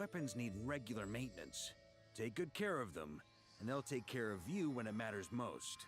weapons need regular maintenance. Take good care of them, and they'll take care of you when it matters most.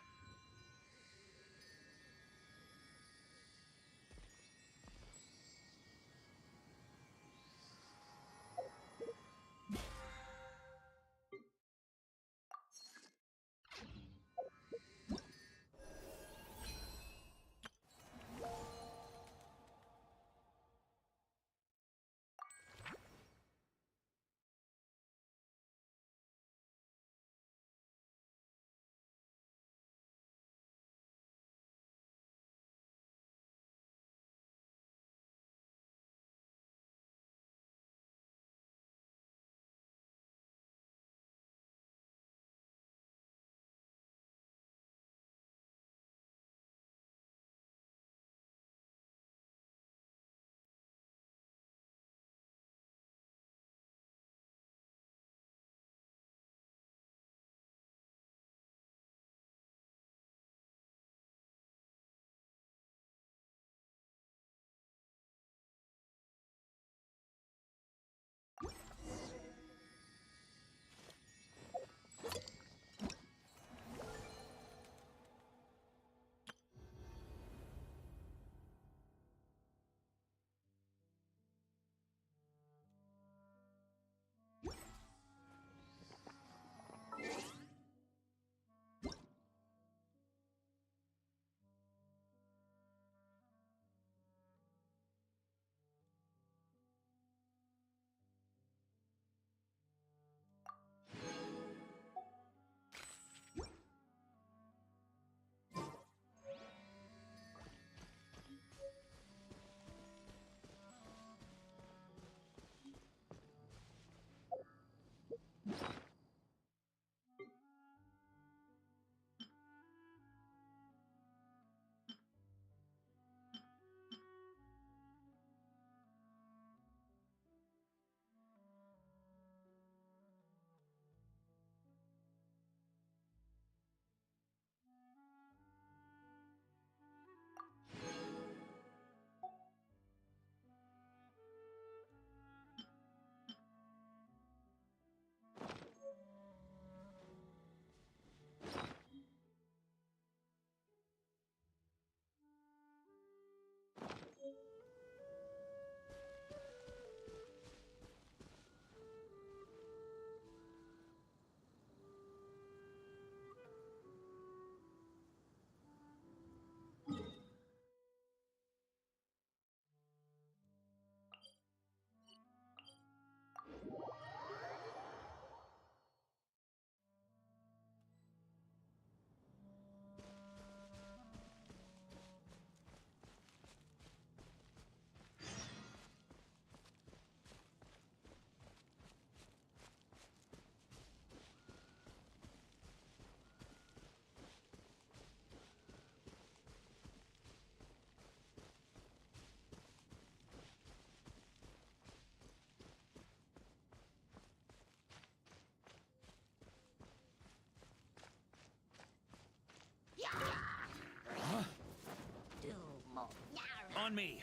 On me!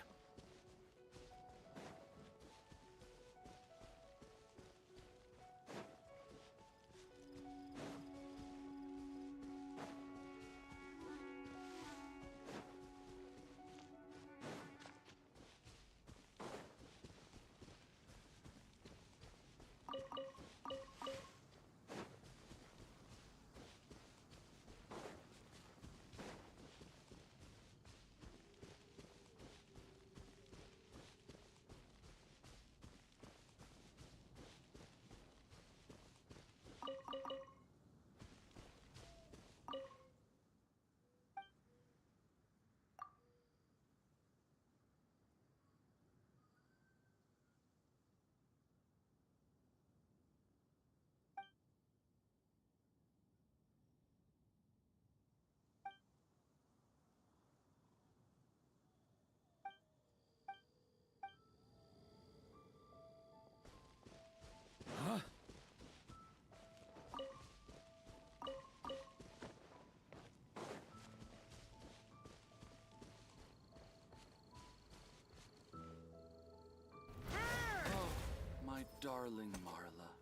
darling Marla.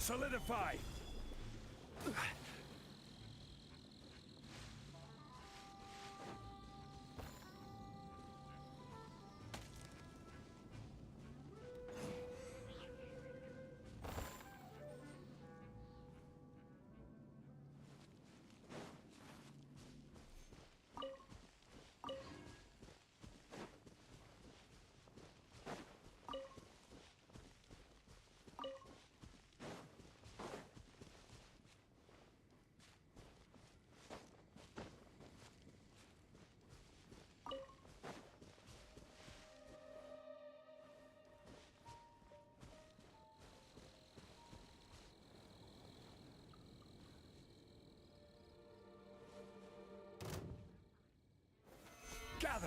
Solidify! Gather!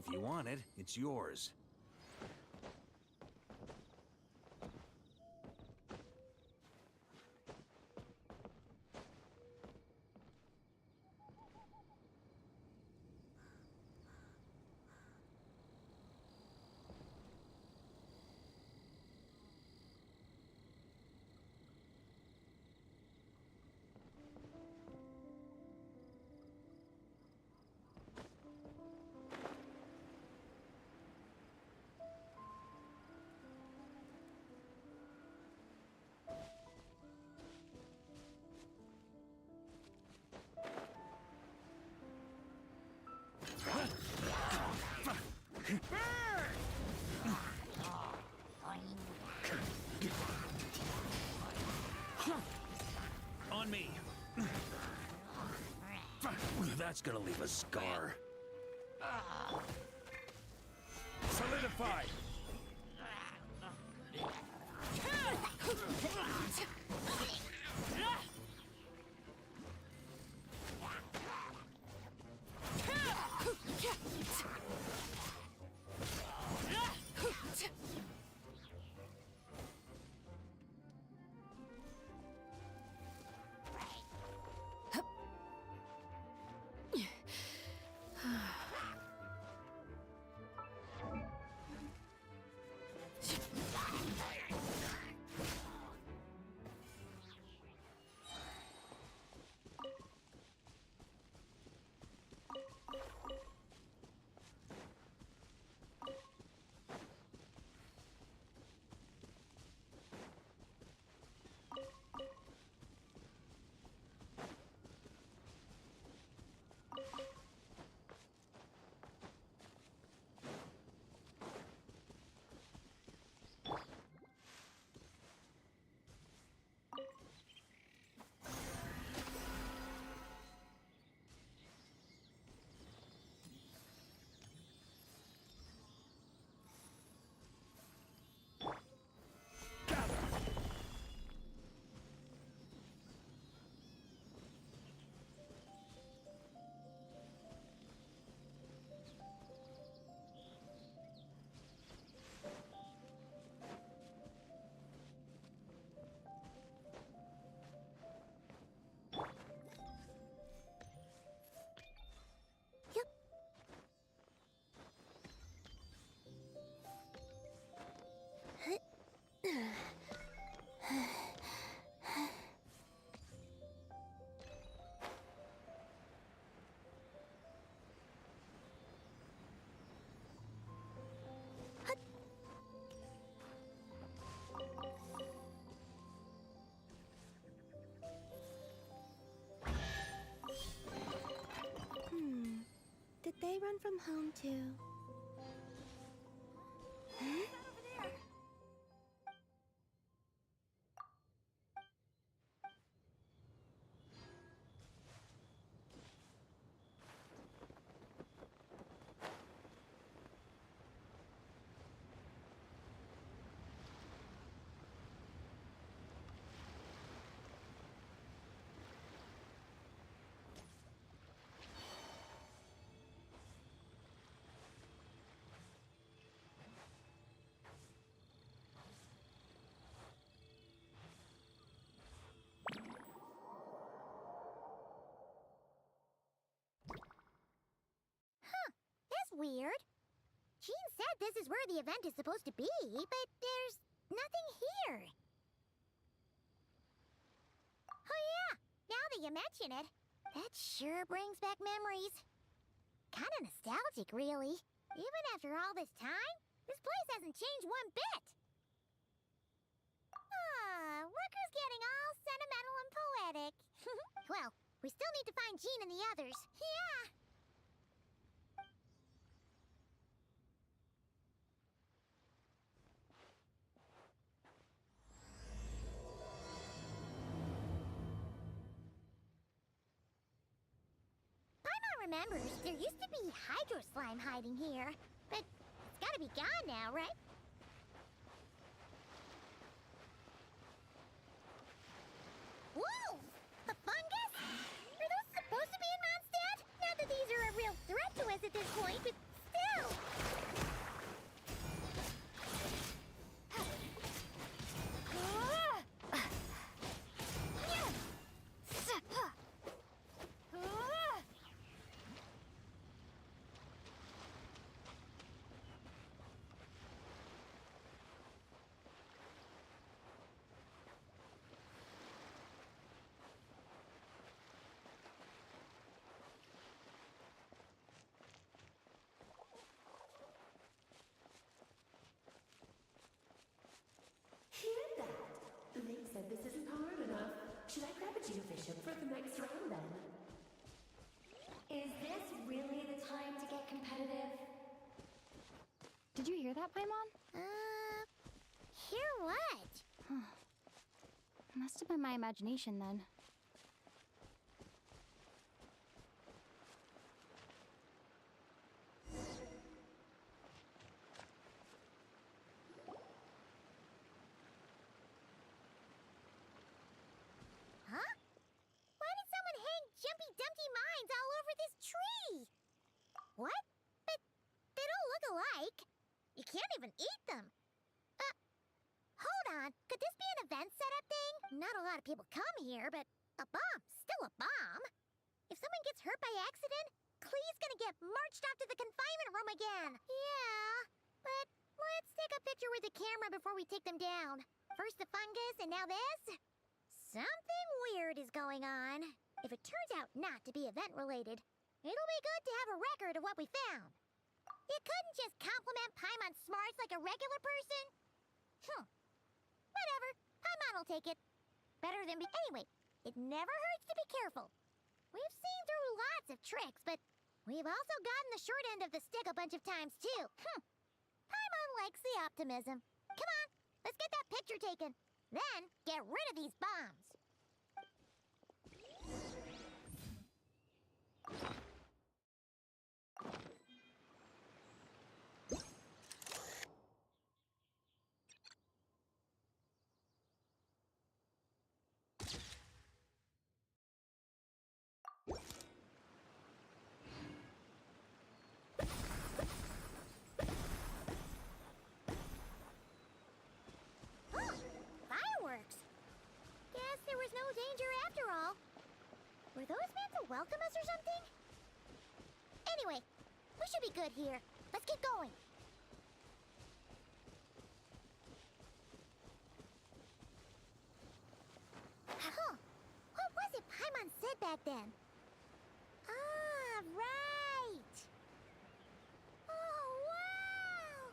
If you want it, it's yours. On me. That's gonna leave a scar. Solidify! run from home too. Huh? Over there. That's weird. Jean said this is where the event is supposed to be, but there's nothing here. Oh yeah, now that you mention it, that sure brings back memories. Kinda nostalgic, really. Even after all this time, this place hasn't changed one bit. Ah, look who's getting all sentimental and poetic. Well, we still need to find Jean and the others. Yeah. Remembers, there used to be hydro slime hiding here, but it's gotta be gone now, right? Whoa! A fungus? Are those supposed to be in Mondstadt? Not that these are a real threat to us at this point, but still! Hear that? Link said this isn't hard enough. Should I grab a geofishing for the next round then? Is this really the time to get competitive? Did you hear that, Paimon? Hear what? Must have been my imagination then. Huh? Why did someone hang Jumpy Dumpty mines all over this tree? What? But they don't look alike. You can't even eat them. Hold on. Could this be an event setup thing? Not a lot of people come here, but a bomb's still a bomb. If someone gets hurt by accident, Clee's gonna get marched off to the confinement room again. Yeah, but let's take a picture with the camera before we take them down. First the fungus, and now this? Something weird is going on. If it turns out not to be event-related, it'll be good to have a record of what we found. You couldn't just compliment Paimon's smarts like a regular person. Whatever. Paimon will take it. Better than Anyway, it never hurts to be careful. We've seen through lots of tricks, but we've also gotten the short end of the stick a bunch of times, too. Paimon likes the optimism. Come on, let's get that picture taken. Then, get rid of these bombs. Fireworks! Guess there was no danger after all. Were those meant to welcome us or something? Anyway, we should be good here. Let's get going. Huh. What was it Paimon said back then? Ah, right! Oh, wow!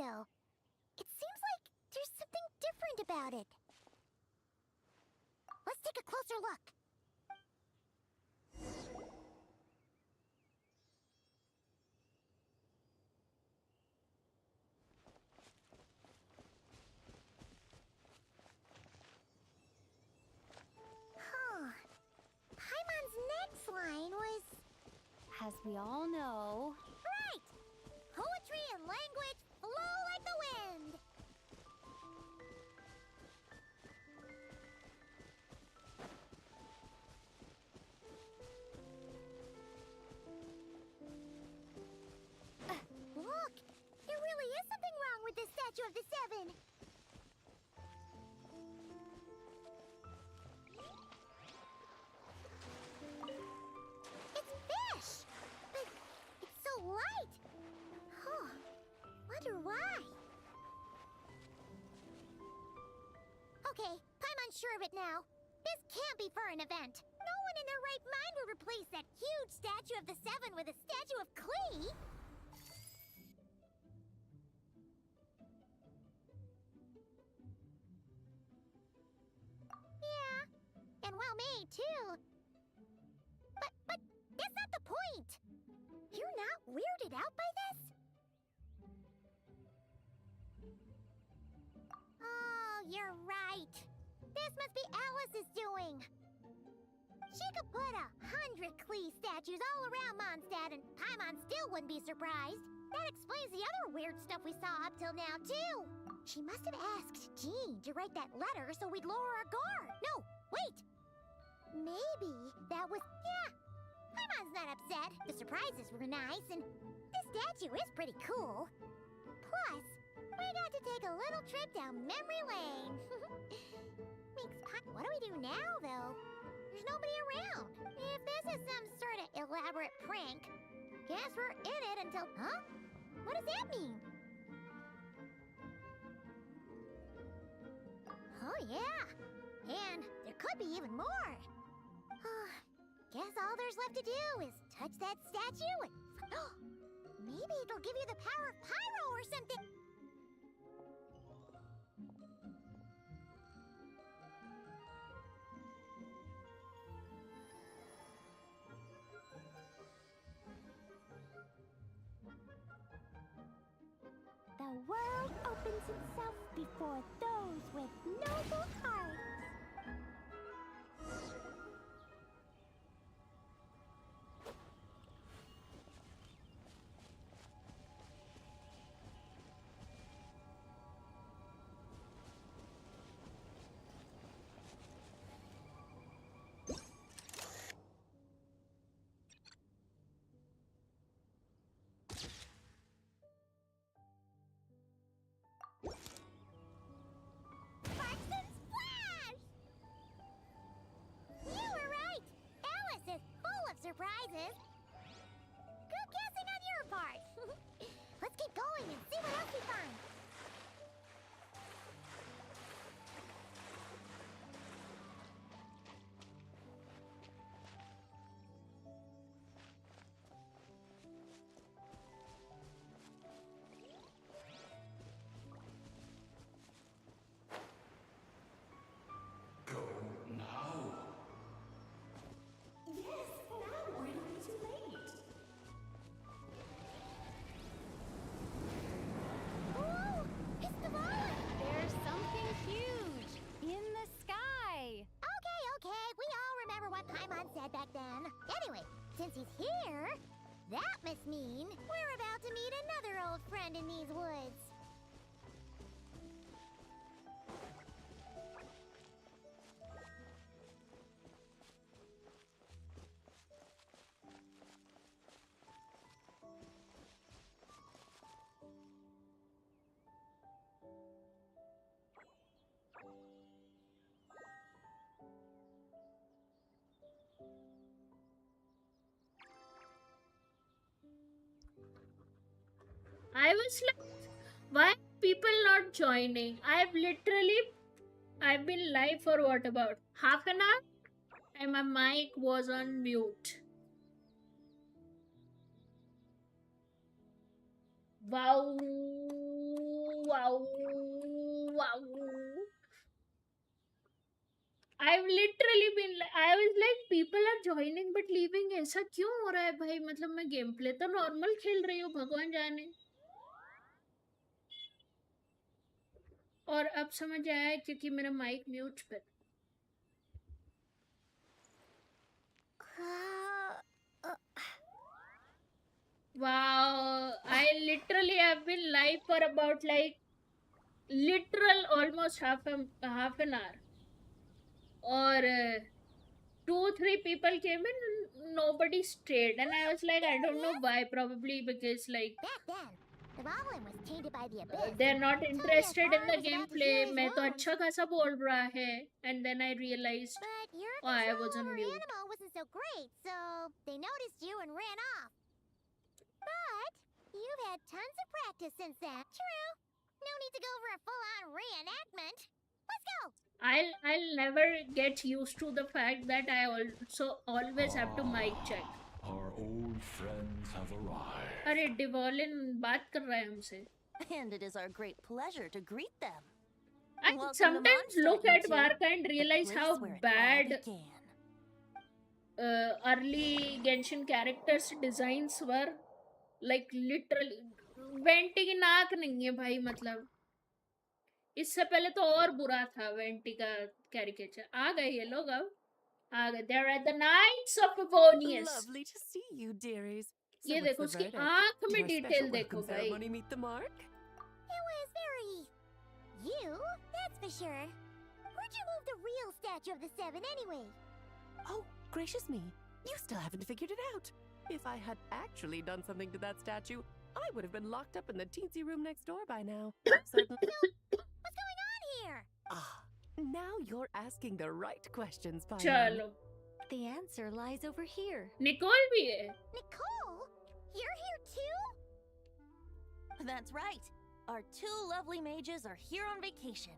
though. It seems like there's something different about it. Let's take a closer look. Huh. Paimon's next line was... As we all know, Right! Poetry and language flow like the wind! Look! There really is something wrong with this statue of the Seven! It's fish! But it's so light! Huh. Wonder why? Okay, Paimon's sure of it now. This can't be for an event. No one in their right mind would replace that huge statue of the Seven with a statue of Klee. Yeah, and well made too. But that's not the point. You're not weirded out by this? Oh, you're right. This must be Alice's doing. She could put 100 Klee statues all around Mondstadt and Paimon still wouldn't be surprised. That explains the other weird stuff we saw up till now, too. She must have asked Jean to write that letter so we'd lower our guard. No, wait. Maybe that was... Yeah, Paimon's not upset. The surprises were nice, and this statue is pretty cool. Plus, we got to take a little trip down memory lane. What do we do now, though? There's nobody around. If this is some sort of elaborate prank, guess we're in it until... Huh? What does that mean? Oh, yeah. And there could be even more. Guess all there's left to do is touch that statue and... Maybe it'll give you the power of pyro or something. the world opens itself before those with noble hearts. Surprises. Good guessing on your part. Let's get going and see what else we find. Said back then. Anyway, since he's here, that must mean we're about to meet another old friend in these woods. I was like, why are people not joining? I've been live for what, about half an hour? And my mic was on mute. Wow. Wow. Wow. I've literally been I was like people are joining but leaving. ऐसा क्यों हो रहा है भाई? मतलब मैं game play तो normal खेल रही हूँ, भगवान जाने. और अब समझ आया है क्योंकि मेरा माइक म्यूट पे. Wow, I literally have been live for about like literal almost half an hour. Or 2-3 people came in, nobody stayed, and I was like, I don't know why. Probably because like Back then, Dvalin was tainted by the abyss. they're not Tony interested in Farm the was about to gameplay. heal his मैं तो wounds. अच्छा खासा बोल रहा है, and then I realized, But your oh, I control was on over mute. Animo wasn't so great, so they noticed you and ran off. But you've had tons of practice since then. True. No need to go for a full-on reenactment. Let's go. I'll never get used to the fact that I also always have to mic check. Our old friends have arrived. अरे डिवॉलिन बात कर रहा है हमसे. And it is our great pleasure to greet them. I Welcome to sometimes Mondstadt, look you at two. Varka and The realize place how where it all bad began. early Genshin characters designs were. Like literally vanity की नाक नहीं है भाई. मतलब इससे पहले तो और बुरा था वेंटी का कैरिकेचर. आ गए ये लोग अब. आ गए. They're at the Knights of Favonius. Lovely to see you, dearies. So ये what's देखो the उसकी verdict? आंख में Did our डिटेल special देखो welcome भाई. ceremony meet the mark? It was very... you, that's for sure. Where'd you move the real statue of the Seven anyway? Oh, gracious me. You still haven't figured it out. If I had actually done something to that statue, I would have been locked up in the teensy room next door by now. Certainly. What's going on here? Ah, now you're asking the right questions, Paimon. चलो. The answer lies over here. Nicole भी है. Nicole? You're here too? That's right. Our two lovely mages are here on vacation.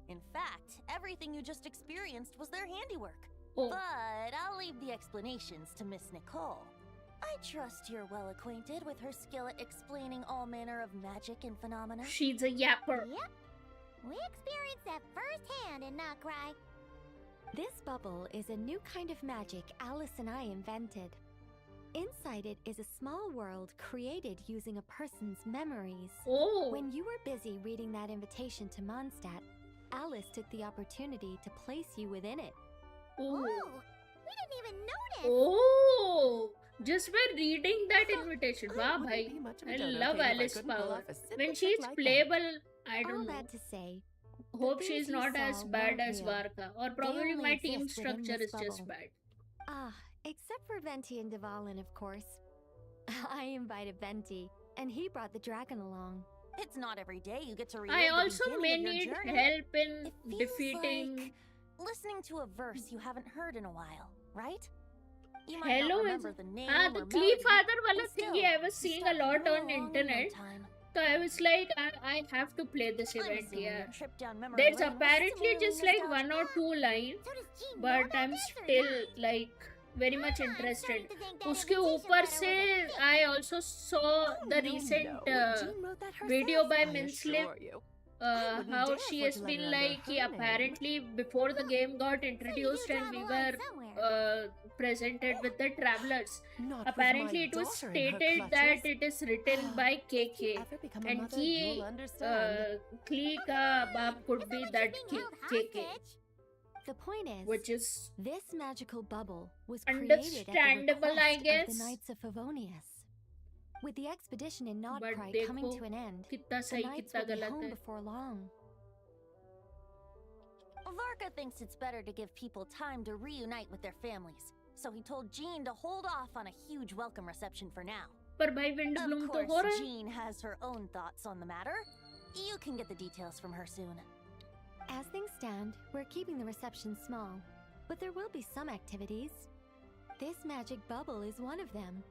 In fact, everything you just experienced was their handiwork. Oh. But I'll leave the explanations to Miss Nicole. I trust you're well acquainted with her skill at explaining all manner of magic and phenomena. She's a yapper. Yep. We experienced that firsthand in Nokrai. This bubble is a new kind of magic Alice and I invented. Inside it is a small world created using a person's memories. Oh. When you were busy reading that invitation to Mondstadt, Alice took the opportunity to place you within it. Oh. We didn't even notice. Oh. Just by reading that invitation. Wow, Wouldn't bhai. be much of a I dodo love thing if I Alice couldn't pull power. off a simple When trick she's like that. playable, I All don't know. that to say, Hope things she's you not as saw bad weren't as real. Varka. Or probably only my team exist within structure this is just bubble. bad. Except for Venti and Dvalin, of course. I invited Venti, and he brought the dragon along. It's not every day you get to relive I the also may beginning of need your journey. help in It feels defeating. like listening to a verse you haven't heard in a while, right? You might Hello not is remember the name the or Clee melody, Father wala but thingy still, I was you seeing start a lot long, on long internet. time. So I was like, I have to play this I'm event assuming here. your trip down memory There's lane was apparently similarly just like nostalgic. 1 or 2 lines, So does Jean know but about I'm this or still not? like very much I'm interested. starting to think that उसके invitation ऊपर letter से was a fake. I also saw the recent Jean wrote that herself. video by I Minslip. assure you. I wouldn't How dare she forge has a been letter under like her name. apparently before the game got introduced and we were presented with the travelers. Not Apparently with it my was daughter in her stated that clutches. it is written by If you KK ever become a and mother, he you'll understand. Klee ka baap could be Someone that just being held KK, hostage. The point is, which is this magical bubble was created at the understandable, I request of guess. the Knights of Favonius. With the expedition in but Nodpride coming देखो to an end, कितना the सही Knights कितना will be गलत home है. before long. Varka thinks it's better to give people time to reunite with their families, so he told Jean to hold off on a huge welcome reception for now. पर भाई wind Bloom Of तो हो course, रहा है. Jean has her own thoughts on the matter. You can get the details from her soon. As things stand, we're keeping the reception small, but there will be some activities. This magic bubble is one of them.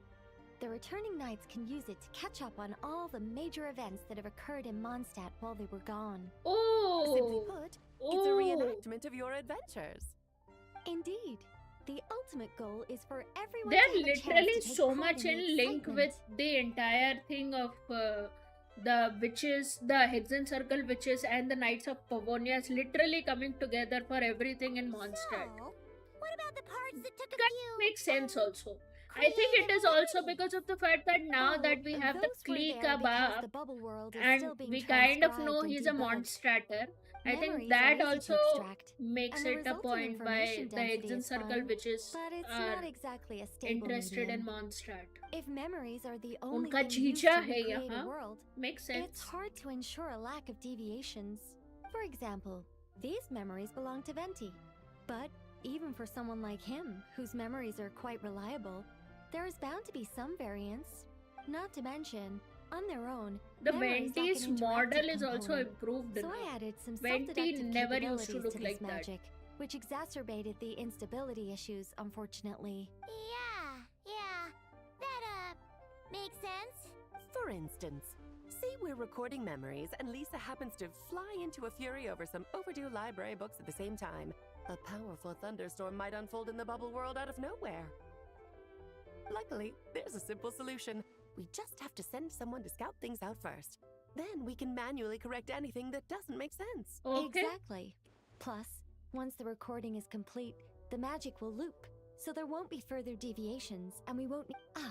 The returning knights can use it to catch up on all the major events that have occurred in Mondstadt while they were gone. Simply Oh, put, it's a oh. reenactment of your adventures. Indeed, the ultimate goal is for everyone They're to have a chance literally to take so part much in the in link with excitement. the entire thing of the witches, the Hexen Circle witches, and the Knights of Pavonia is literally coming together for everything in Mondstadt. So, what about the parts that took a That few... makes sense also. I think it is also because of the fact that now that we have the those were Klee there because Kebab the bubble world is and still being we kind of transcribed know and he's a debugged. Mondstatter, I think Memories that are easy to also extract, makes and the it a resulting point why information the density Hexen is Circle fine, witches but it's are not exactly a stable interested in medium. Mondstadt. If memories are the only उनका thing used जीजा to है recreate a यहाँ. world, Makes it's sense. hard to ensure a lack of deviations. For example, these memories belong to Venti. But even for someone like him, whose memories are quite reliable, there is bound to be some variance. Not to mention, on their own, The memories lack Venti's an interactive model is also component. improved So now. I added some Venti self-deductive never used to capabilities look to like this that. magic, which exacerbated the instability issues, unfortunately. Yeah, that, makes sense. For instance, say we're recording memories and Lisa happens to fly into a fury over some overdue library books at the same time. A powerful thunderstorm might unfold in the bubble world out of nowhere. Luckily, there's a simple solution. We just have to send someone to scout things out first. Then we can manually correct anything that doesn't make sense. Okay. Exactly. Plus, once the recording is complete, the magic will loop, so there won't be further deviations, and we won't need...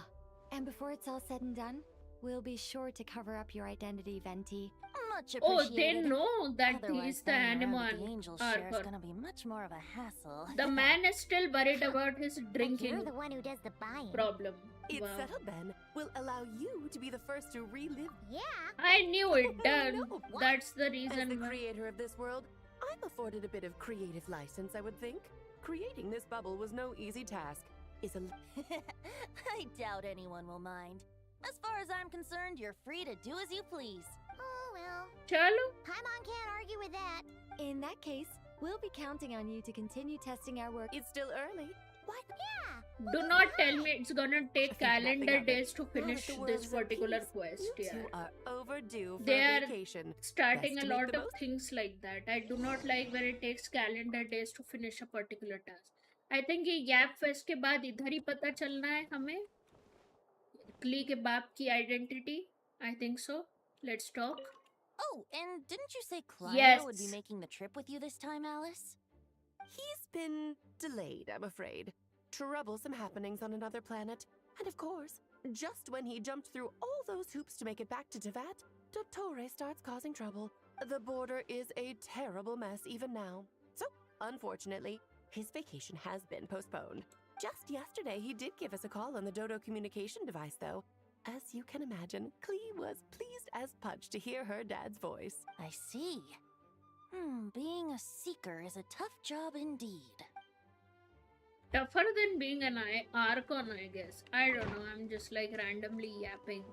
and before it's all said and done, we'll be sure to cover up your identity, Venti. Much Oh, appreciated. they know that Otherwise, he's the flying around with Animon the angel share is Arthur. gonna be much more of a hassle. The man is still worried about his But drinking you're the one who does the buying. problem. It's Wow. settled then. We'll allow you to be the first to relive. Yeah. I knew it. No, what? That's the As the reason why. creator of this world, I'm afforded a bit of creative license, I would think. Creating this bubble was no easy task. I doubt anyone will mind. As far as I'm concerned, you're free to do as you please. Oh, well. Chalo. Paimon can't argue with that. In that case, we'll be counting on you to continue testing our work. It's still early. Why? Yeah. Do not tell me it's gonna take think nothing calendar of it. days to Now that finish the world this is at particular peace, quest. You Yeah. two are overdue for They a are vacation. starting Best a to make lot the of most- things like that. I do not like when it takes calendar days to finish a particular task. I think ये gap fest के बाद इधर ही पता चलना है हमें क्ली के बाप की identity. I think so. Let's talk. Oh, and didn't you say Kleiner Yes. would be making the trip with you this time, Alice? He's been delayed, I'm afraid. Troublesome happenings on another planet. And of course, just when he jumped through all those hoops to make it back to Tevat, Dottore starts causing trouble. The border is a terrible mess even now. So, unfortunately, his vacation has been postponed. Just yesterday, he did give us a call on the Dodo communication device, though. As you can imagine, Klee was pleased as punch to hear her dad's voice. I see. Being a seeker is a tough job indeed. Tougher than being an Archon, I guess. I don't know. I'm just like randomly yapping.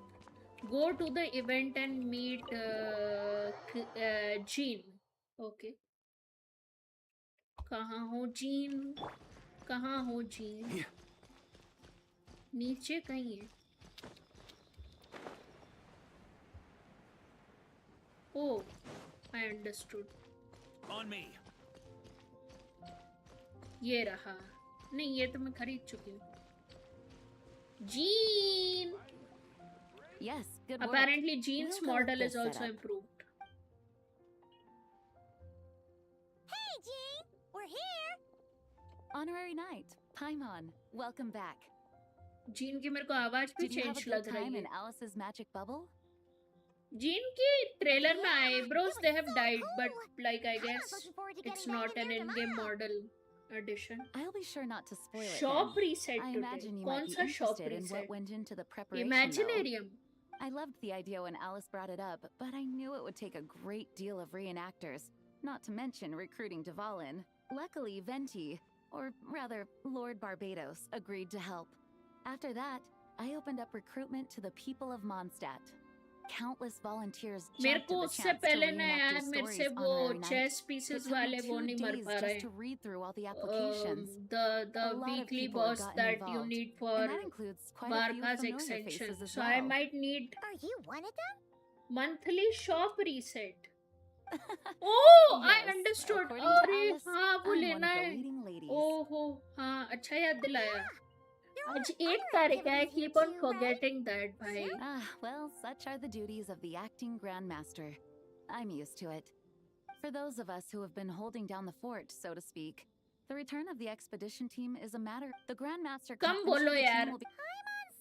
Go to the event and meet Jean. Okay. कहाँ हो gene? कहाँ हो gene? नीचे कहीं है. Oh, I understood. On me. ये रहा. नहीं, ये तो मैं खरीद चुकी हूँ. Jean. Yes, good work. Apparently, Jean's We'll go with model this is also setup. improved. Hey, Jean! We're here! Honorary Knight, Paimon, welcome back. Jean की मेरे को आवाज भी Did you have a change good लग रही time है. in Alice's magic bubble? Jean की trailer में eyebrows it they was have so dyed, but cool. like I I'm guess looking forward to it's getting back not in an there in-game tomorrow. model edition. I'll be sure not to spoil it. Shop then. reset I today. imagine you कौन might be सा shop interested in reset? what went into the preparation. though. Imaginarium. I loved the idea when Alice brought it up, but I knew it would take a great deal of reenactors, not to mention recruiting Dvalin. Luckily, Venti, or rather, Lord Barbados, agreed to help. After that, I opened up recruitment to the people of Mondstadt. Countless volunteers मेरे jumped को at the उससे chance to पहले ना reenact यार your मेरे stories, से वो Honorary Knight. chess It pieces took me वाले वो 2 नहीं मर days पा रहे just हैं. to read through all the applications. The A lot of weekly people have boss gotten that you involved, need for and that includes quite a few Varka's familiar extension. faces as So well. I might need Are you one of them? monthly shop reset. Oh, I Yes, understood. according to अरे Alice, हाँ वो I'm one लेना of the है. leading ladies. ओहो हाँ अच्छा याद दिलाया. You're आज 8 तारीख है. I keep on forgetting that, bhai. Well, such are the duties of the acting Grandmaster. I'm used to it. For those of us who have been holding down the fort, so to speak, the return of the expedition team is a matter. The Grandmaster. Come bolo yaar. I'm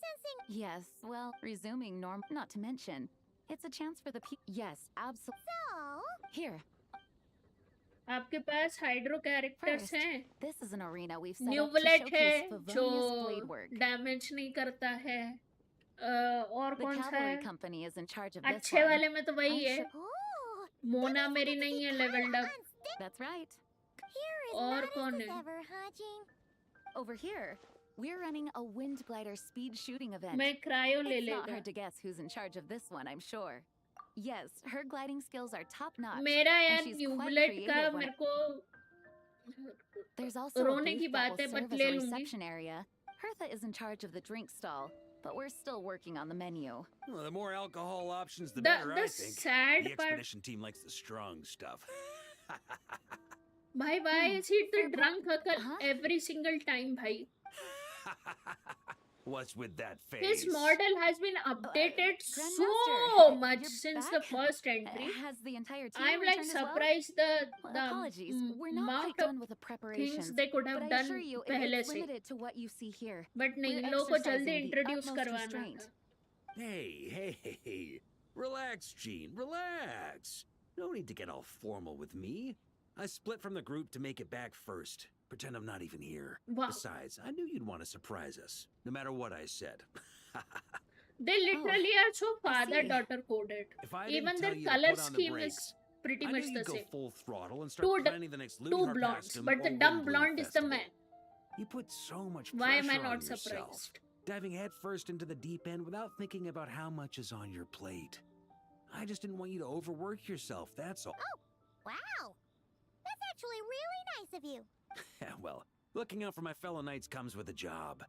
sensing. Yes, well, resuming norm. Not to mention, it's a chance for the Yes, absolutely. So. Here. आपके पास hydro characters हैं. This is an arena we've set new up to bullet है showcase जो Favonius blade work. Damage नहीं करता है. और The कौन सा cavalry है? company is in charge of this अच्छे one. वाले में तो वही है. Oh. मोना मेरी नहीं है levelled up. That's right. Here is और not कौन as है? ever, Hajing. Over here, we're running a wind glider speed shooting event. मैं क्रायो ले It's not लेगा. hard to guess who's in charge of this one, I'm sure. Yes, her gliding skills are top notch. मेरा and यार she's new quite bullet का creative when मेरे को There's also a रोने की booth that बात है will बट serve as ले a लूंगी. reception area. Hertha is in charge of the drink stall, but we're still working on the menu. Well, the more alcohol options, the The better, I think. sad The part. expedition team likes the strong stuff. भाई why is he the drunk uncle Huh? every single time भाई? What's with that face? His model has been updated so Grandmaster, much you're since the back? first entry. Has the entire team I'm like returned as well? surprised Well, the apologies, we're not amount quite of done with the preparations. things they could But have I done assure you, पहले it's से. limited to what you see here. But नहीं, We're इन लोगों को जल्दी exercising the introduce utmost करवाना restraint. था. Hey. Relax, Gene, relax. No need to get all formal with me. I split from the group to make it back first. Pretend I'm not even here. Wow. Besides, I knew you'd want to surprise us, no matter what I said. They literally are so father-daughter coded. If I didn't Even tell their you to color put on the scheme brakes, is pretty I much knew the you'd go same. full throttle and start Two planning the next two Lunar blondes, Pastum but the or dumb Wind Bloom blonde is the Festival. man. You put so much Why am I pressure on not yourself, surprised? diving headfirst into the deep end without thinking about how much is on your plate. I just didn't want you to overwork yourself, that's all. Oh, wow. That's actually really nice of you. Well, looking out for my fellow knights comes with a job.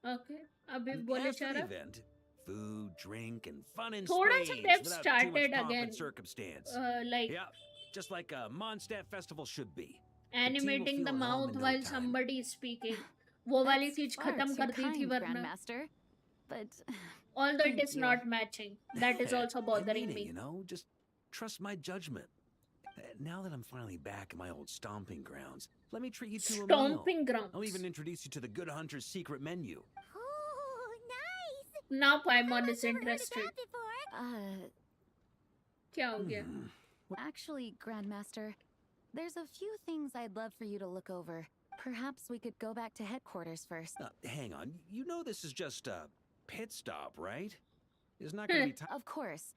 Okay, अभी And बोले as for जा the रहा. event, food, drink, and fun in थोड़ा सा spades they've without too much started pomp again. and circumstance. Like Yeah, just like a Mondstadt festival should be. team will animating the feel at home mouth in no while time. somebody is speaking. वो वाली That's चीज far खत्म too कर दी थी kind, वरना. Grandmaster. But Although it Thank is you. not matching. That is also I bothering mean it, me. you know, just trust my judgment. Now that I'm finally back in my old stomping grounds, let me treat you to a meal. Stomping I'll grounds. even introduce you to the Good Hunter's secret menu. Oh, nice. Now Paimon I've is never heard of interested. that before. क्या हो गया? Actually, Grandmaster, there's a few things I'd love for you to look over. Perhaps we could go back to headquarters first. Hang on, you know this is just a pit stop, right? It's not gonna be time. Of course.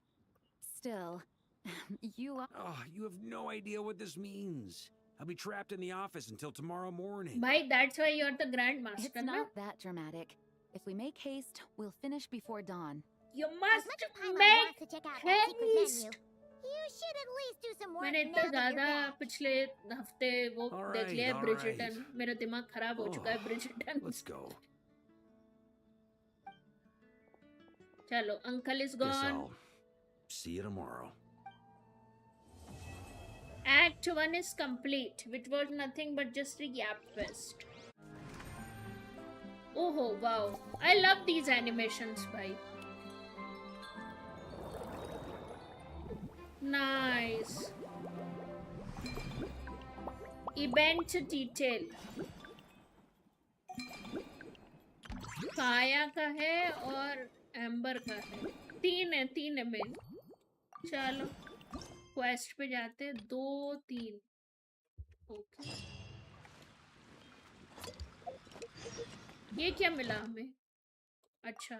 Still, you are. Oh, you have no idea what this means. I'll be trapped in the office until tomorrow morning. भाई that's why you're the grandmaster It's ना? not that dramatic. If we make haste, we'll finish before dawn. You As must much as Paimon make wants to check out that secret menu, haste. you should at least do some work मैंने now इतना that ज्यादा you're back. पिछले हफ्ते वो All देख right, लिया है all ब्रिजिटन. right. मेरा दिमाग खराब हो चुका है Oh, ब्रिजिटन. Let's go. चलो uncle is Guess gone. I'll see you tomorrow. Act 1 is complete, which was nothing but just a yap fest. Oh wow, I love these animations, bhai. Nice. Event detail. काया का है और amber का है. तीन है main. चलो quest पे जाते हैं. 2 3. ओके. ये क्या मिला हमें? अच्छा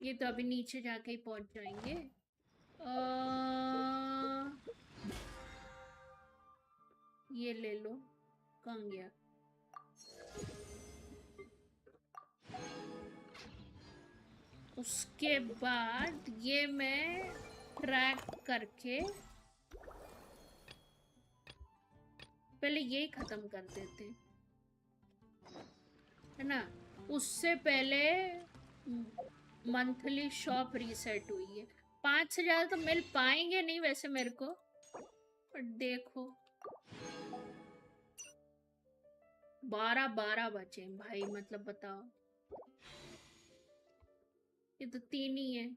ये तो अभी नीचे जाके ही पहुंच जाएंगे. ये ले लो. कहाँ गया? उसके बाद ये मैं ट्रैक करके पहले यही खत्म कर देते है ना. उससे पहले मंथली शॉप रीसेट हुई है. 5 से ज्यादा तो मिल पाएंगे नहीं वैसे मेरे को, और देखो 12 बचे भाई, मतलब बताओ, ये तो 3 ही है।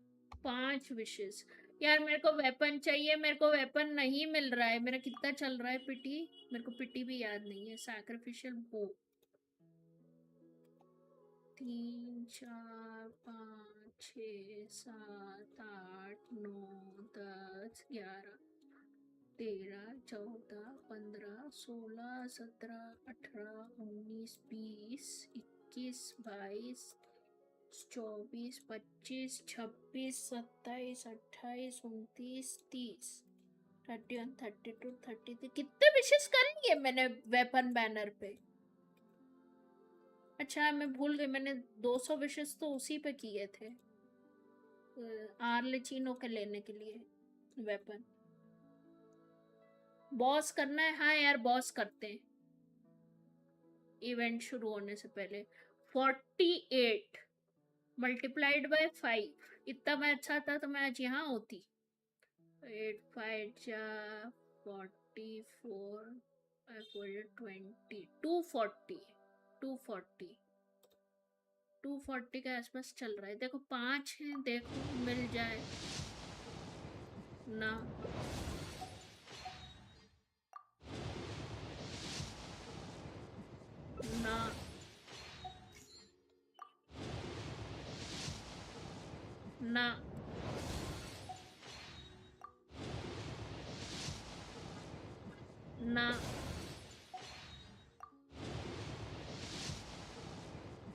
5 विशेस। यार मेरे को वेपन चाहिए, मेरे को वेपन नहीं मिल रहा है। मेरा कितना चल रहा है पिटी, मेरे को पिटी भी याद नहीं है। सैक्रिफिशियल बो 3 4 5 6 7 8 9 10 11 13 14 15 16 17 18 19 20 21 22 24 25 26 27 28 29 30 31 32 33। कितने विशेष कर लिए मैंने वेपन बैनर पे? अच्छा मैं भूल गई, मैंने 200 विशेष तो उसी पे किए थे आर्लेचिनो के लेने के लिए वेपन। बॉस करना है? हाँ यार बॉस करते हैं इवेंट शुरू होने से पहले। 48 मल्टीप्लाइड बाय 5। इतना मैं अच्छा था तो मैं आज यहाँ होती। 8 5 जा 44 20 240 के आसपास चल रहा है। देखो 5 है, देखो मिल जाए ना। ना ना ना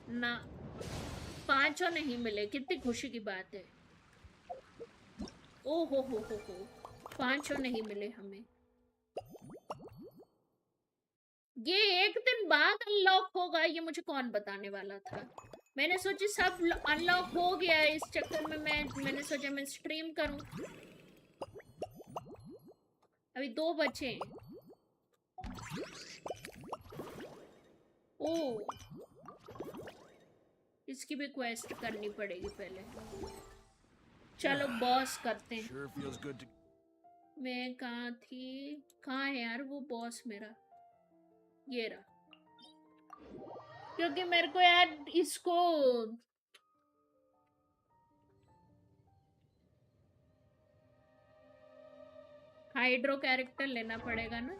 ना 5 नहीं मिले, कितनी खुशी की बात है। ओ हो 5 नहीं मिले हमें। ये एक दिन बाद अनलॉक होगा, ये मुझे कौन बताने वाला था। मैंने सोची सब अनलॉक हो गया, इस चक्कर में मैंने सोचा मैं स्ट्रीम करूं। अभी 2 बचे हैं। ओ इसकी भी क्वेस्ट करनी पड़ेगी पहले। चलो बॉस करते हैं। मैं कहाँ थी? कहाँ है यार वो बॉस मेरा? ये रहा। क्योंकि मेरे को यार इसको हाइड्रो कैरेक्टर लेना पड़ेगा ना।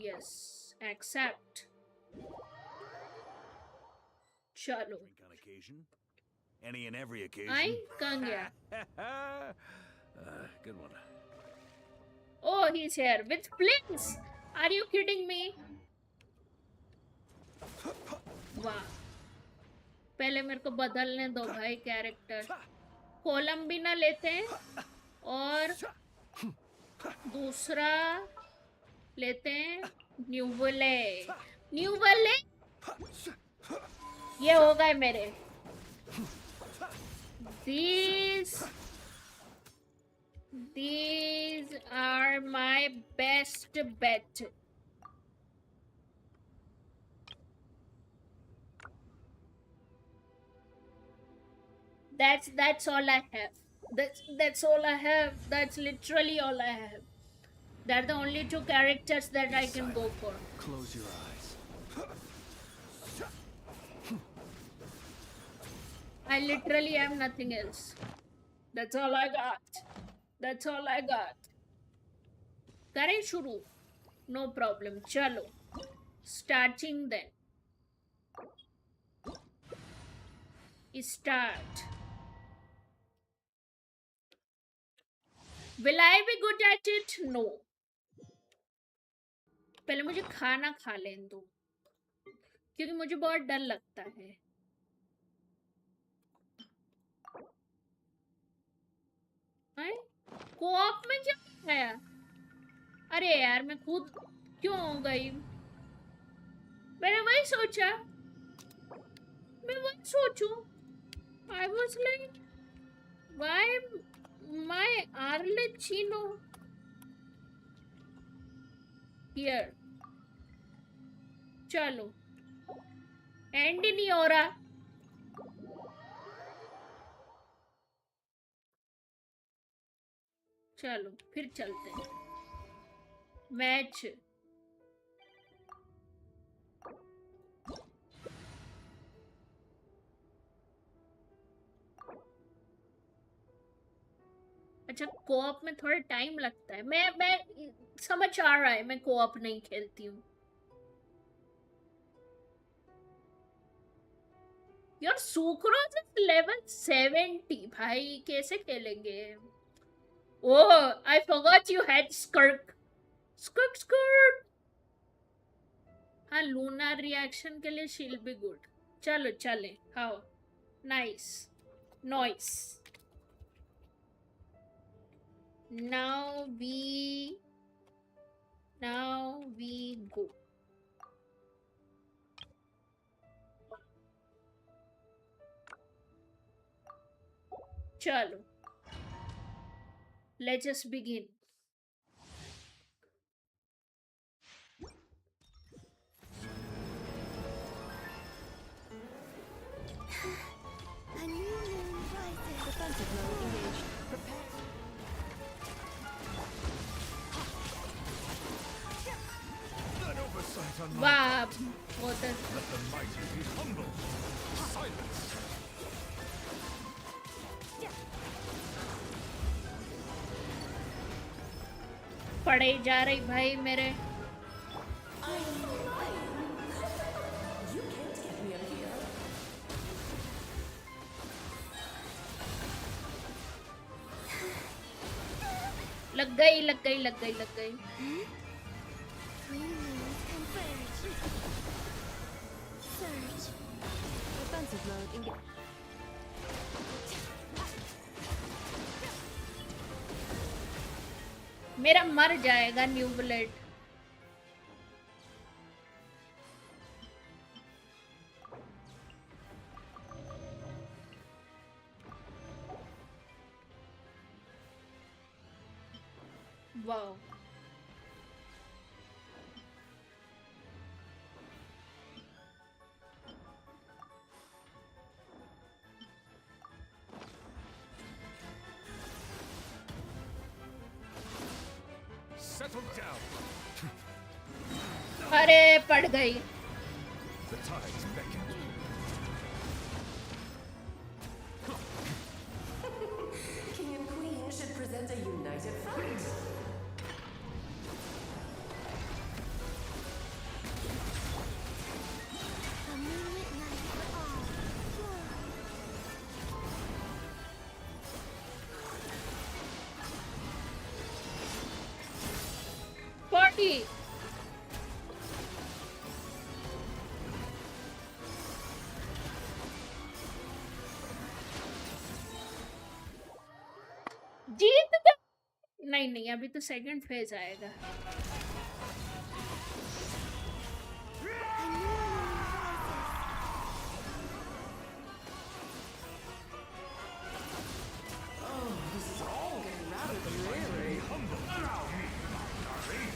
Yes accept. चलो Any and every occasion. आई कहाँ गया? Good one. Oh, he's here with blinks. Are you kidding me? वाह, पहले मेरे को बदलने दो भाई कैरेक्टर। कोलंबिना लेते हैं और दूसरा लेते हैं न्यूवले। ये हो गए मेरे। These are my best bet. That's all I have. That's all I have. That's literally all I have. They're the only 2 characters that I can go for. Close your eyes. I literally have nothing else. That's all I got. That's all I got. करें शुरू? No problem. चलो. Starting then. Start. Will I be good at it? No. पहले मुझे खाना खा लेने दो, क्योंकि मुझे बहुत डर लगता है। कोऑप में क्या आया? अरे यार मैं खुद क्यों हो गई? मैंने वही सोचा, मैं वही सोचूं। I was like, why my Arlecchino here? चलो एंड ही नहीं हो रहा। चलो फिर चलते हैं मैच। अच्छा कोऑप में थोड़ा टाइम लगता है। मैं समझ आ रहा है, मैं कोऑप नहीं खेलती हूँ। यार सुक्रोज लेवल 70 भाई कैसे खेलेंगे? ओह आई फॉरगॉट यू हैड स्कर्क स्कर्क स्कर्क। हाँ लूना रिएक्शन के लिए शील्ड भी गुड। चलो चले। How nice noise. now we go। चलो let's just begin। A new moon rises. Defensive mode engaged. Prepare. An oversight on my वाह part. बहुत Let the mighty be humble. Silence. पढ़े जा रही भाई मेरे। You can't get me up here. लग गई लग गई लग गई लग गई। Three moons converge. Surge. Defensive mode engaged. मेरा मर जाएगा न्यू ब्लेड। वाह Settle down. अरे पड़ गई। The tides beckon. King and Queen should present a united front. A moonlit night for all. Fly. Party जीत गए। नहीं नहीं अभी तो सेकंड फेज आएगा। A new moon rises. Oh, this is all getting rather dreary. Humble. Allow me, darling.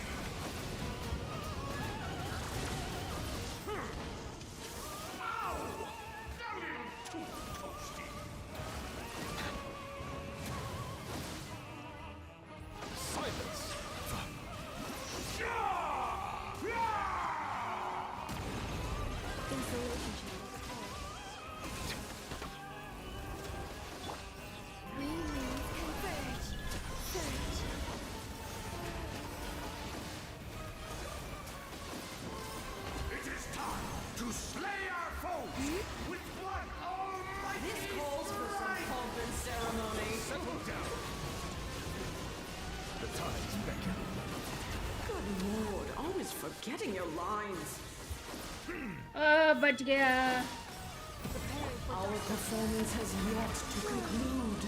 Ow! That little too toasty. Silence. Insulation channels off. Three moons converge. Surge. It is time to slay our foes with one almighty. This calls for some pomp and ceremony. Settle down. The tides beckon. Good lord, always forgetting your lines. बच गया। Our performance has yet to conclude.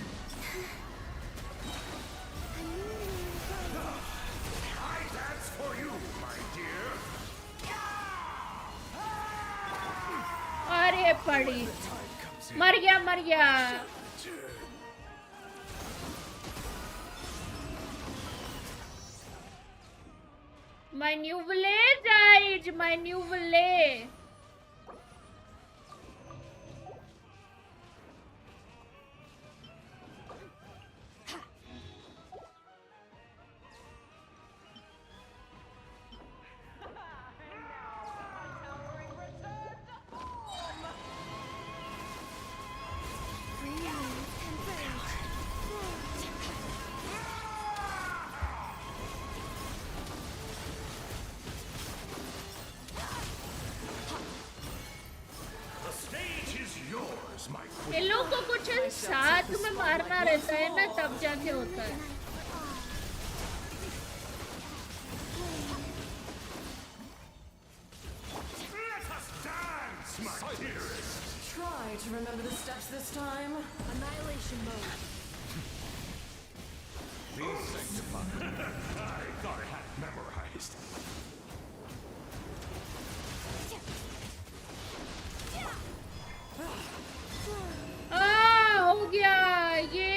A new moon rises. I dance for you, my dear. अरे पड़ी Tide comes in. मर गया मर गया। My new village died. My new village. इन लोगों को कुछ साथ में मारना रहता है ना, तब जाके होता है. Let us dance, my dearest. Try to remember the steps this time. Annihilation mode. Be sanctified. I thought I had it memorized. हो गया ये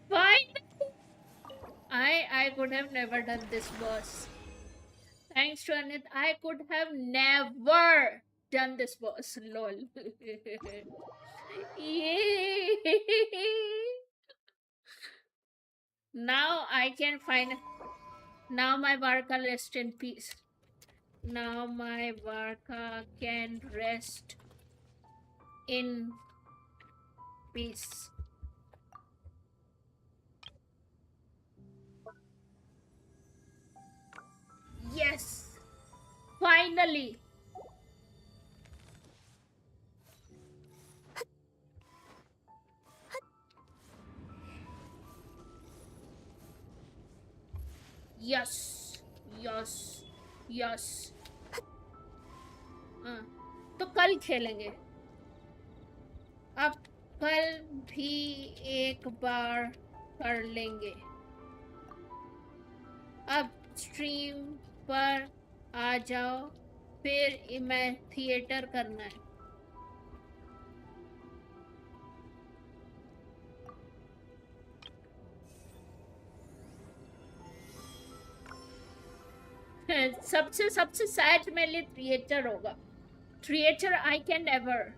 fine. I could have never done this, boss. Thanks to Anit, I could have never done this, boss. Lol. Yay. Now I can find. Now my Varka rest in peace. Now my Varka can rest in peace. Yes! Finally! Yes! Yes! Yes! हाँ, तो कल खेलेंगे. अब कल भी एक बार कर लेंगे. अब स्ट्रीम पर आ जाओ, फिर मैं थिएटर करना है. सबसे सैड मेरे लिए थिएटर होगा. Theatre I can never.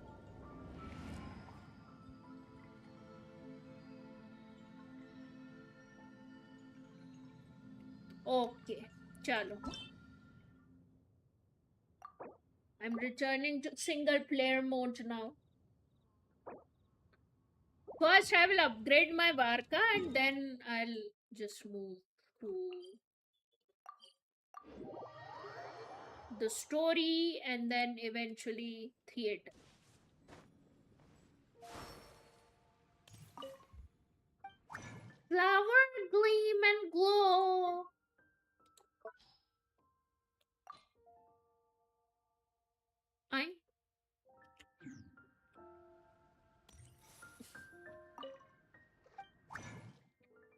Okay चलो. I'm returning to single player mode now. First I will upgrade my Varka and then I'll just move to the story and then eventually theater. Flower gleam and glow.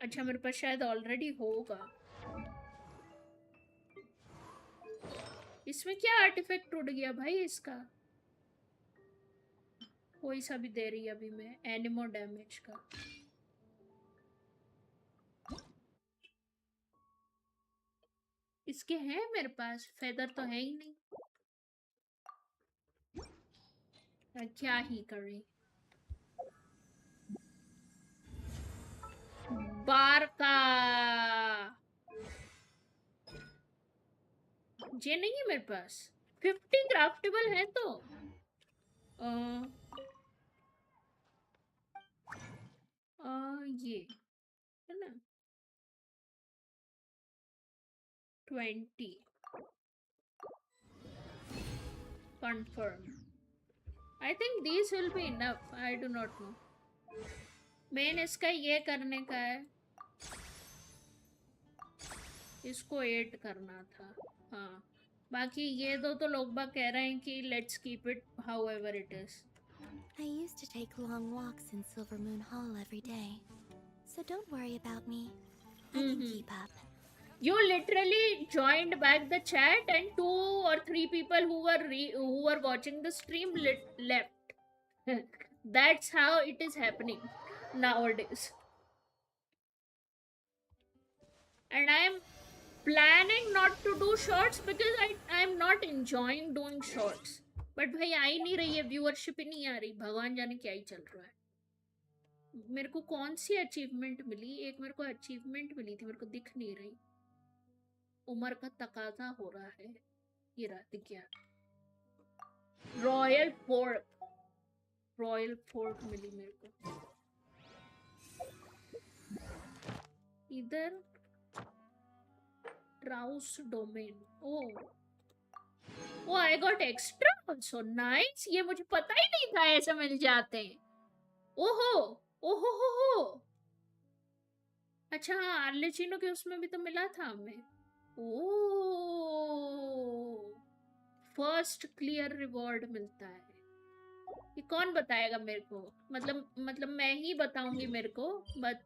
अच्छा मेरे पास शायद already होगा. इसमें क्या artefact टूट गया भाई इसका? कोई सा भी दे रही है अभी मैं एनिमो डैमेज का. इसके हैं मेरे पास, फेदर तो है ही नहीं. क्या ही करें. वारका ये नहीं है मेरे पास. 50 क्राफ्टेबल है तो ये है ना 20 confirm. I think these will be enough. I do not know. Main इसका ये करने का है, इसको 8 करना था. हाँ बाकी ये दो तो लोग बाग कह रहे हैं कि let's keep it however it is. I used to take long walks in Silver Moon Hall every day, so don't worry about me. I can keep up. You literally joined back the chat and 2 or 3 people who were watching the stream left. That's how it is happening nowadays. And I am planning not to do shorts because I am not enjoying doing shorts. But भाई आ ही नहीं रही है, viewership ही नहीं आ रही. भगवान जाने क्या ही चल रहा है. मेरे को कौन सी अचीवमेंट मिली? एक मेरे को अचीवमेंट मिली थी, मेरे को दिख नहीं रही. उम्र का तकाजा हो रहा है. ये रात क्या रॉयल फोर्ट मिली मेरे को. इधर browse domain. Oh, I got extra also. Nice. ये मुझे पता ही नहीं था ऐसे मिल जाते हैं. ओहो, ओहो हो. अच्छा हाँ, आर्लेचिनो के उसमें भी तो मिला था हमें. ओह, फर्स्ट क्लियर रिवॉर्ड मिलता है. ये कौन बताएगा मेरे को? मतलब मैं ही बताऊंगी मेरे को, बट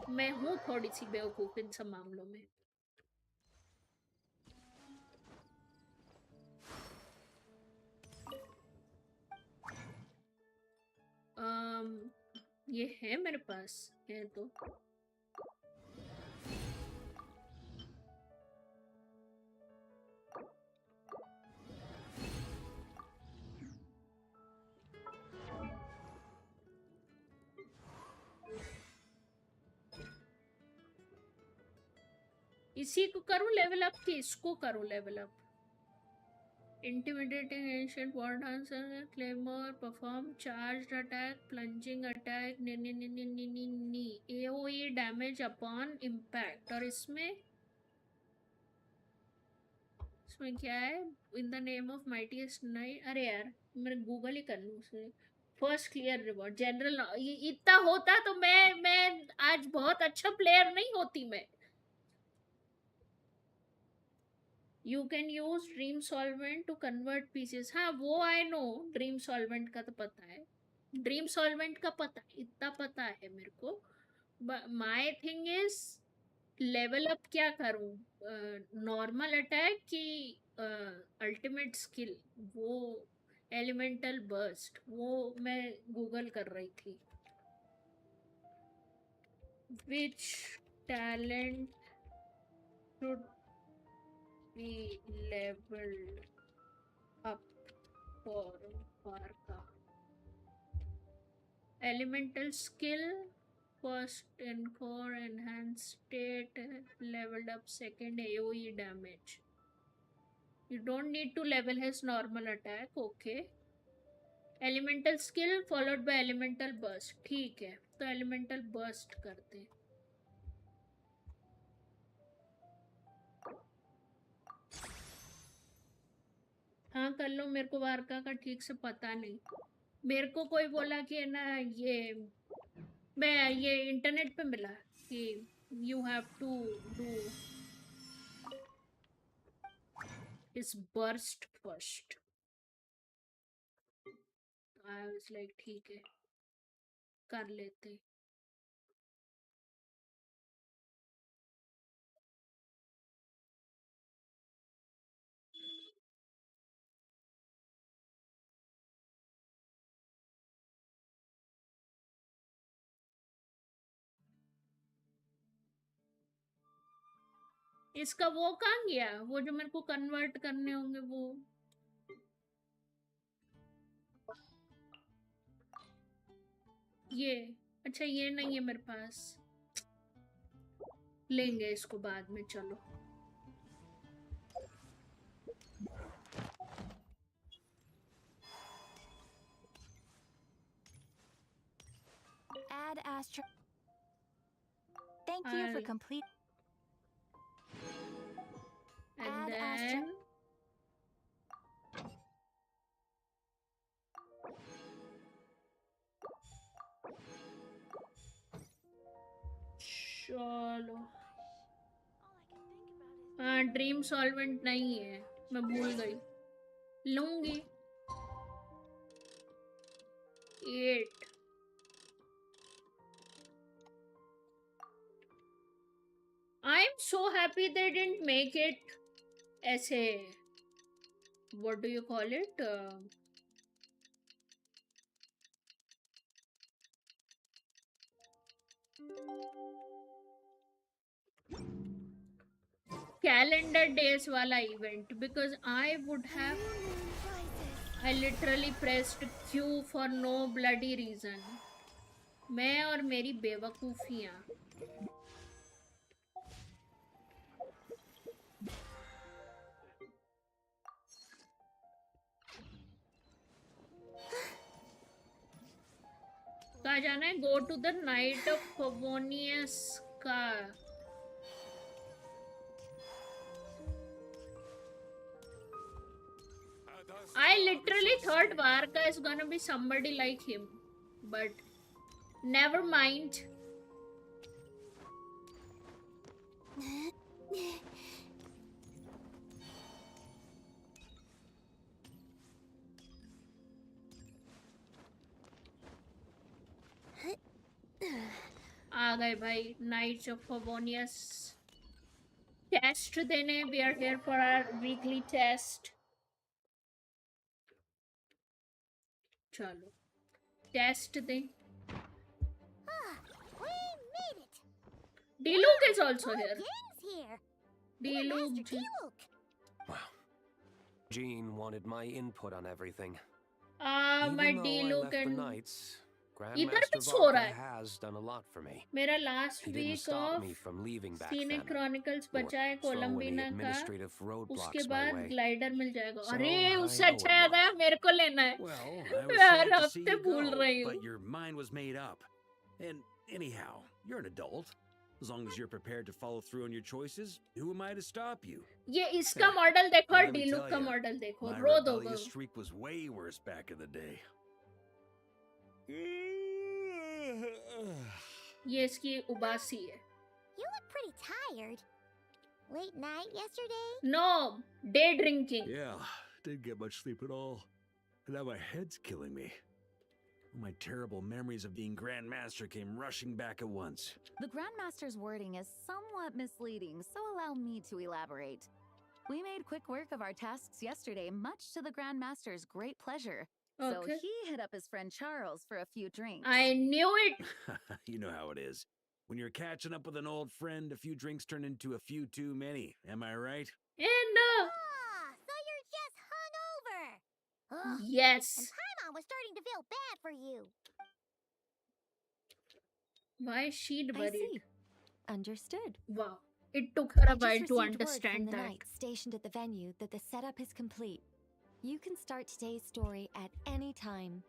मैं हूँ थोड़ी सी बेवकूफ इन सब मामलों में. ये है मेरे पास है तो. इसी को करूं लेवल अप कि इसको करूं level up? Intimidating ancient war dancer, claymore, perform charged attack, plunging attack, AOE damage upon impact. और इसमें क्या है? In the name of mightiest knight. अरे यार मैं गूगल ही कर लूँ उसे. First clear reward general. इतना होता तो मैं आज बहुत अच्छा प्लेयर नहीं होती मैं. You can use dream solvent to convert pieces. हाँ वो I know. ड्रीम सॉल्वेंट का तो पता है. ड्रीम सॉल्वेंट का पता है, इतना पता है मेरे को. My thing is level up क्या करूं? नॉर्मल अटैक की अल्टीमेट स्किल? वो एलिमेंटल बर्स्ट, वो मैं गूगल कर रही थी. Which talent should be leveled up for Varka? Elemental skill, first encore, enhanced state, leveled up second AOE damage. You don't need to level his normal attack. Okay. Elemental skill followed by elemental burst. ठीक है, तो elemental burst करते हैं. हाँ कर लो. मेरे को वारका का ठीक से पता नहीं. मेरे को कोई बोला कि ना ये इंटरनेट पे मिला कि यू हैव टू डू इस burst first. I was like ठीक है कर लेते. इसका वो कहाँ गया? वो जो मेरे को कन्वर्ट करने होंगे वो. ये अच्छा ये नहीं है मेरे पास. लेंगे इसको बाद में. चलो Add Astro. Thank you for complete. and Add then चलो. हाँ ड्रीम सॉल्वेंट नहीं है, मैं भूल गई. लूंगी. 8. I'm so happy they didn't make it ऐसे. What do you call it? Calendar days वाला event, because I literally pressed Q for no bloody reason. मैं और मेरी बेवकूफियाँ. कहाँ जाना है? Go to the night of Favonius का. literally thought Varka is gonna be somebody like him, but never mind. आ गए भाई Knights of Favonius टेस्ट देने. We are here for our weekly test. चलो टेस्ट दें. We made it. D-Luke is also here. Gang's here. D-Luke. Master D-Luke. Wow. Jean wanted my input on everything. My Even though I D-Luke left the and Knights, इधर Grandmaster भी सो रहा Varka है. has done a lot for me. मेरा last He didn't week stop of me from leaving back Scenic then, Chronicles or बचा है throw any कोलंबिना का. administrative उसके roadblocks my बाद way. ग्लाइडर मिल जाएगा. So अरे I उससे owe अच्छा him याद one. है मेरे को लेना है. Well, I was मैं हर sad to see हफ्ते you भूल go, रही हूँ. but your mind was made up. And anyhow, you're an adult. As long as you're prepared to follow through on your choices, who am I to stop you? ये इसका model देखो और Let me D-Luke tell का ya, model देखो. My रो दोगे. rebellious streak was way worse back in the day. ये इसकी उबासी है. You look pretty tired. Late night yesterday? No, day drinking. Yeah, didn't get much sleep at all. And now my head's killing me. All my terrible memories of being Grandmaster came rushing back at once. The Grandmaster's wording is somewhat misleading, so allow me to elaborate. We made quick work of our tasks yesterday, much to the Grandmaster's great pleasure. So Okay. he hit up his friend Charles for a few drinks. I knew it. You know how it is. When you're catching up with an old friend, a few drinks turn into a few too many. Am I right? And Ah, so you're just hungover. Ugh. yes. And Paimon was starting to feel bad for you. Why is she I worried? see. Understood. Wow. It took her I a just while received to word from understand the that. knights stationed at the venue that the setup is complete. You can start today's story at any time.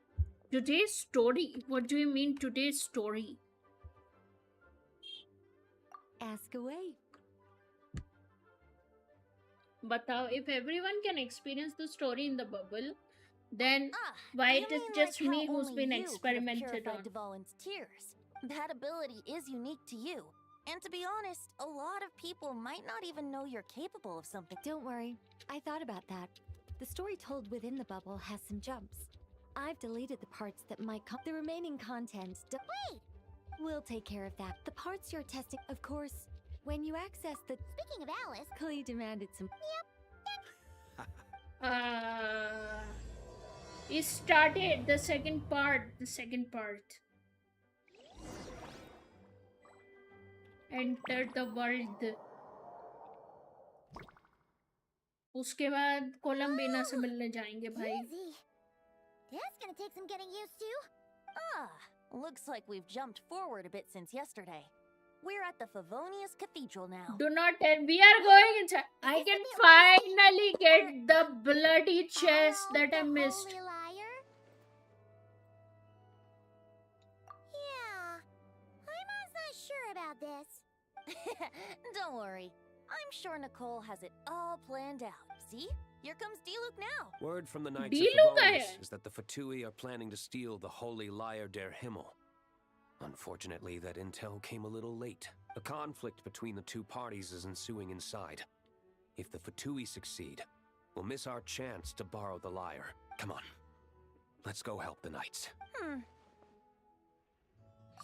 Today's story? What do you mean today's story? Ask away. Batao, if everyone can experience the story in the bubble, then Ah, why you it is mean just like me how who's only been you could have experimented purified on? Dvalin's tears. That ability is unique to you. And to be honest, a lot of people might not even know you're capable of something. Don't worry. I thought about that. The story told within the bubble has some jumps. I've deleted the parts that might come. The remaining content. Wait! We'll take care of that. The parts you're testing, of course, when you access the. Speaking of Alice, Klee demanded some. It started the second part. Enter the world. उसके बाद कोलंबिना से मिलने जाएंगे भाई. easy. That's gonna take some getting used to. Ah, looks like we've jumped forward a bit since yesterday. We're at the Favonius Cathedral now. Do not tell. We are going inside. I can finally get the bloody chest that I missed. Holy liar? Yeah, I'm not sure about this. Don't worry. I'm sure Nicole has it all planned out. See? Here comes D-Luke now. Word from the Knights D-Luke of आया Favonius है. is that the Fatui are planning to steal the Holy Lyre der Himmel. Unfortunately, that intel came a little late. A conflict between the two parties is ensuing inside. If the Fatui succeed, we'll miss our chance to borrow the lyre. Come on. Let's go help the Knights. Hmm.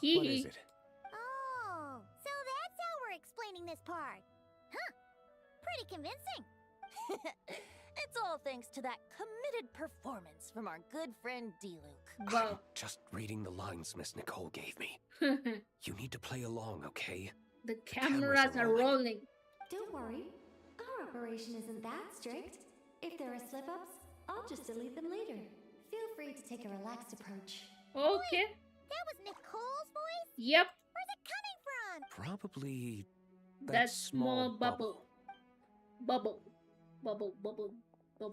What is it? Oh, so that's how we're explaining this part. Huh. Pretty convincing. It's all thanks to that committed performance from our good friend D-Luke. Wow. Just reading the lines Miss Nicole gave me. You need to play along, okay? The cameras are rolling. Don't worry. Our operation isn't that strict. If there are slip-ups, I'll just delete them later. Feel free to take a relaxed approach. Okay. That was Nicole's voice? Yep. Where's it coming from? Probably That small bubble. Bubble.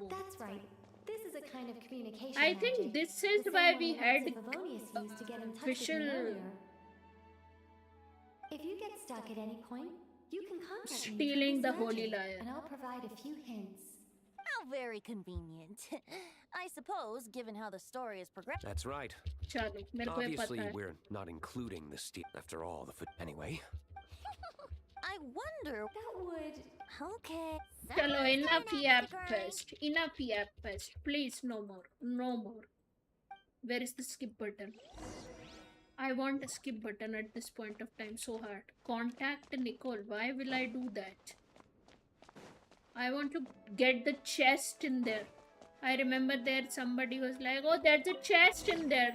That's right. This is a kind of communication I think magic. this The is same why one we the had Knights of Favonius used to get in touch with official- me earlier. If you get stuck at any point, you can contact me through Stealing this the holy magic, lyre. and I'll provide a few hints. How very convenient. I suppose, given how the story is progressing. That's right. चलो मेरे को ये Obviously, पता है. we're not including the steal. After all, the foot. Anyway. I wonder. That would. Okay. चलो Someone's enough going yap after the grind. fest. Enough yap fest. Please, no more. No more. Where is the skip button? I want a skip button at this point of time so hard. Contact Nicole. Why will I do that? I want to get the chest in there. I remember there somebody was like, oh, there's a chest in there.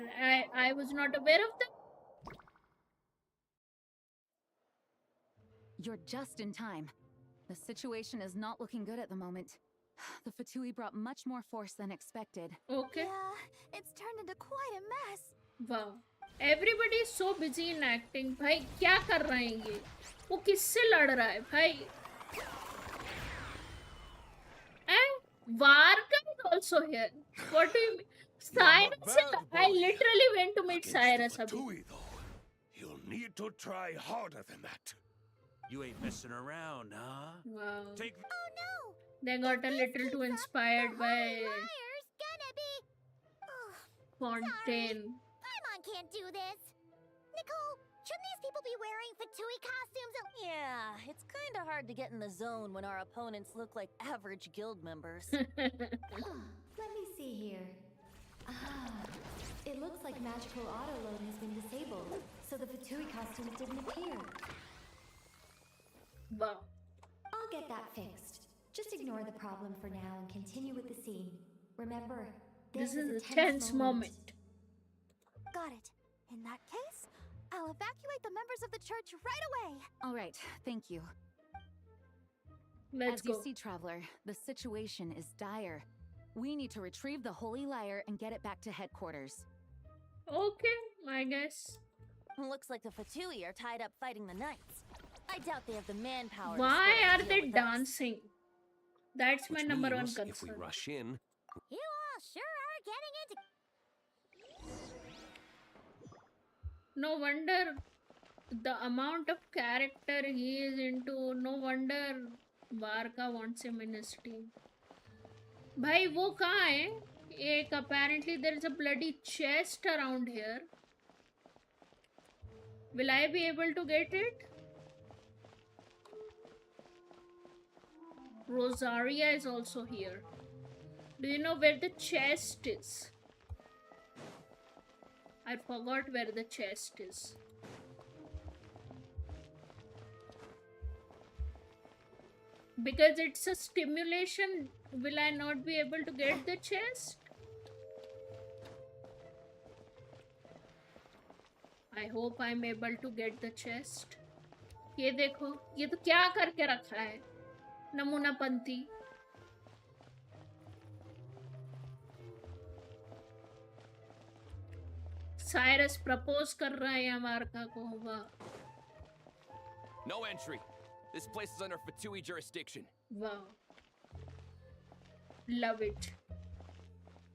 I was not aware of that. You're just in time. The situation is not looking good at the moment. The Fatui brought much more force than expected. Okay. Yeah, it's turned into quite a mess. Wow. Everybody is so busy in acting. भाई क्या कर रहे हैं ये? वो किससे लड़ रहा है भाई? And Varka is also here. What do you mean? Cyrus, I literally went to meet Cyrus. Fatui, though, you'll need to try harder than that. You ain't messing around, huh? Wow. Take Oh no! They got a little too inspired by Liar's gonna be. Oh, Fontaine. Paimon can't do this. Nicole, shouldn't these people be wearing Fatui costumes? Yeah, it's kind of hard to get in the zone when our opponents look like average guild members. Let me see here. Ah, it looks like magical auto load has been disabled, so the Fatui costumes didn't appear. Wow. I'll get that fixed. Just ignore the problem for now and continue with the scene. Remember, This is a tense moment. Got it. In that case, I'll evacuate the members of the church right away. All right, thank you. Let's As you go. see, Traveler, the situation is dire. We need to retrieve the Holy Lyre and get it back to headquarters. Okay, I guess. Looks like the Fatui are tied up fighting the knights. I doubt they have the manpower. to Why stay and are deal they with us. dancing? That's my Which number one means if we concern. rush in, You all sure are getting into. No wonder the amount of character he is into. No wonder Varka wants him in his team. भाई वो कहाँ है? एक apparently there is a bloody chest around here. Will I be able to get it? Rosaria is also here. Do you know where the chest is? I forgot where the chest is. Because it's a stimulation, will I not be able to get the chest? I hope I'm able to get the chest. ये देखो, ये तो क्या करके रखा है? नमूना पंथी. Cyrus propose कर रहा है यहाँ वार्का को. वाह. No entry. This place is under Fatui jurisdiction. Wow. Love it.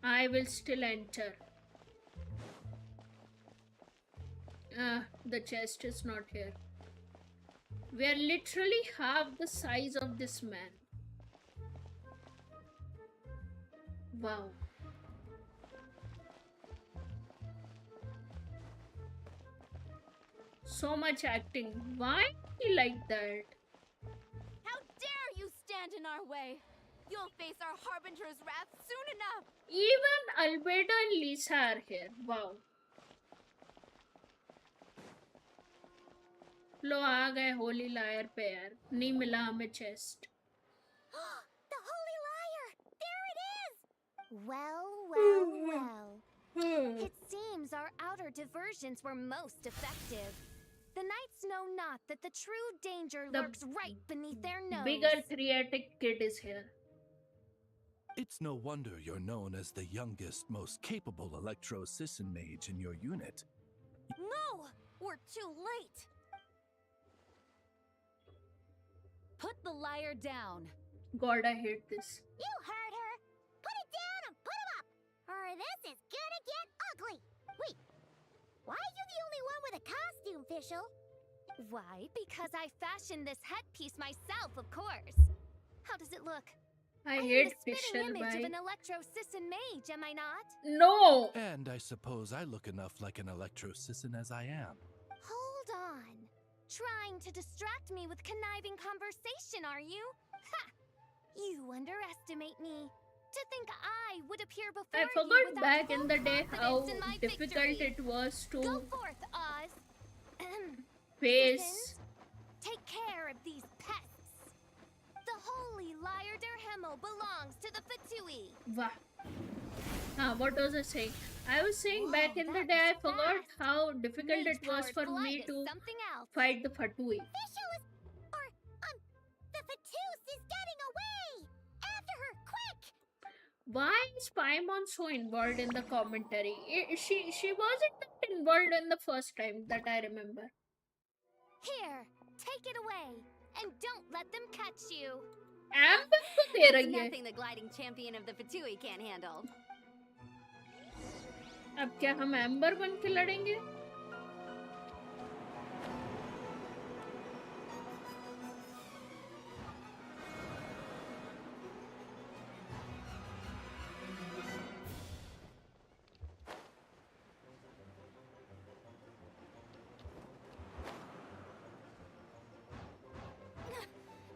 I will still enter. The chest is not here. We are literally half the size of this man. Wow. So much acting. Why he like that? How dare you stand in our way? You'll face our Harbinger's wrath soon enough. Even Alberto and Lisa are here. Wow. लो आ गए Holi lawyer पे यार. नहीं मिला हमें chest. The Holy Lyre! There it is! Well. It seems our outer diversions were most effective. The knights know not that the true danger The lurks right beneath their nose. Big arthriatic kid is here. It's no wonder you're known as the youngest, most capable electro-assistant mage in your unit. No! We're too late! Put the lyre down. God, I hate this. You heard her! Put it down and put him up! Or this is gonna get ugly! Wait, why are you the only one with a costume, Fischl? Why? Because I fashioned this headpiece myself, of course. How does it look? I am hate the spitting Fischl, image bhai. of an electro-sisson mage, am I not? No! And I suppose I look enough like an electrocyssin as I am. Hold on. Trying to distract me with conniving conversation, are you? Ha! You underestimate me. To think I would appear before I you forgot without back full in the day how confidence in my difficult victory. it was Go to forth, Oz. face. Take care of these pests. The holy Lyre der Himmel belongs to the Fatui. Wah. What was I saying? I was saying back in the day I forgot how difficult it was for me to fight the Fatui. The Fatus is getting away! After her, quick! Why is Paimon so involved in the commentary? She wasn't that involved in the first time that I remember. Here, take it away, and don't let them catch you. Amber को दे It's रही है. nothing the gliding champion of the Fatui can't handle. अब क्या हम amber बन के लड़ेंगे?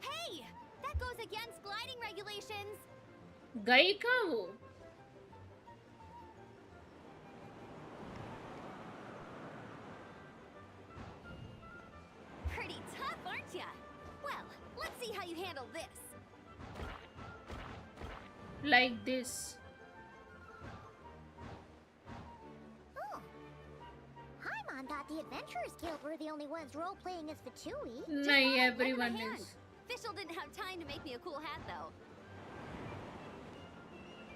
Hey, that goes against gliding regulations. गई कहाँ वो? Pretty tough, aren't ya? Well, let's see how you handle this. Like this. Oh. Paimon thought the Adventurers Guild were the only ones role-playing as Fatui. नहीं, everyone Lend a hand. is. Fischl didn't have time to make me a cool hat, though.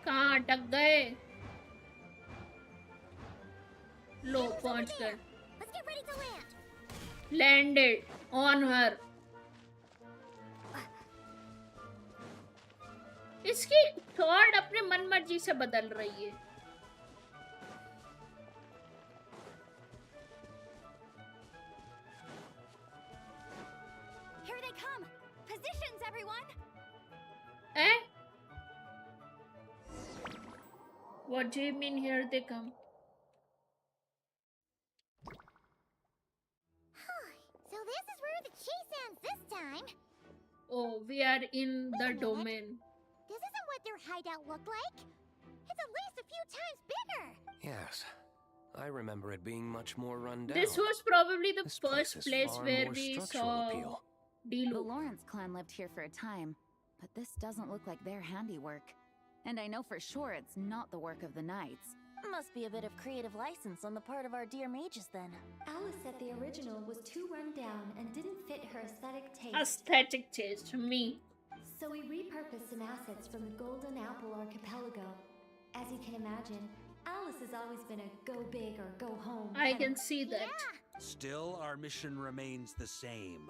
कहाँ अटक गए? लो पहुंच गए. Let's get ready to land. Landed on her. इसकी thought अपने मन मर्जी से बदल रही है. Here they come. Positions, everyone. Eh? What do you mean here they come? So this is where the chase ends this time. Oh, we are in the domain. This isn't what their hideout looked like. It's at least a few times bigger. Yes. I remember it being much more run down. This was probably the This place first is place far where more we structural saw appeal. The Dilu. Lawrence clan lived here for a time, but this doesn't look like their handiwork. And I know for sure it's not the work of the knights. Must be a bit of creative license on the part of our dear mages then. Alice said the original was too run down and didn't fit her aesthetic taste. Aesthetic taste, me. So we repurposed some assets from the Golden Apple Archipelago. As you can imagine, Alice has always been a go big or go home. I can see that. Still, our mission remains the same.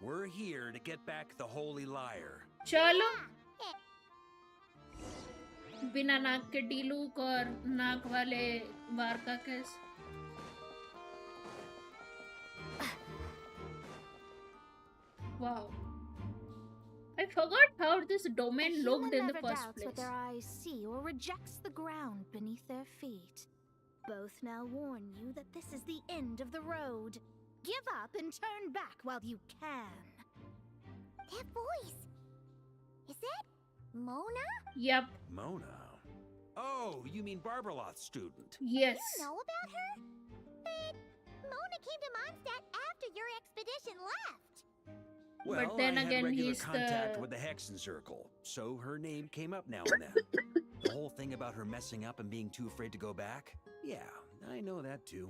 We're here to get back the Holy Lyre. चलो बिना नाक के डीलूक और नाक वाले Varca case. Wow. I forgot how this domain looked in the never first doubts place. what their eyes see or rejects the ground beneath their feet. Both now warn you that this is the end of the road. Give up and turn back while you can. That voice. Is that Mona? Yep. Mona? Oh, you mean Barbarloth's student. Yes. You know about her? But Mona came to Mondstadt after your expedition left. Well, But then I had again, regular he's contact the- with the Hexen Circle, so her name came up now and then. The whole thing about her messing up and being too afraid to go back? Yeah, I know that too.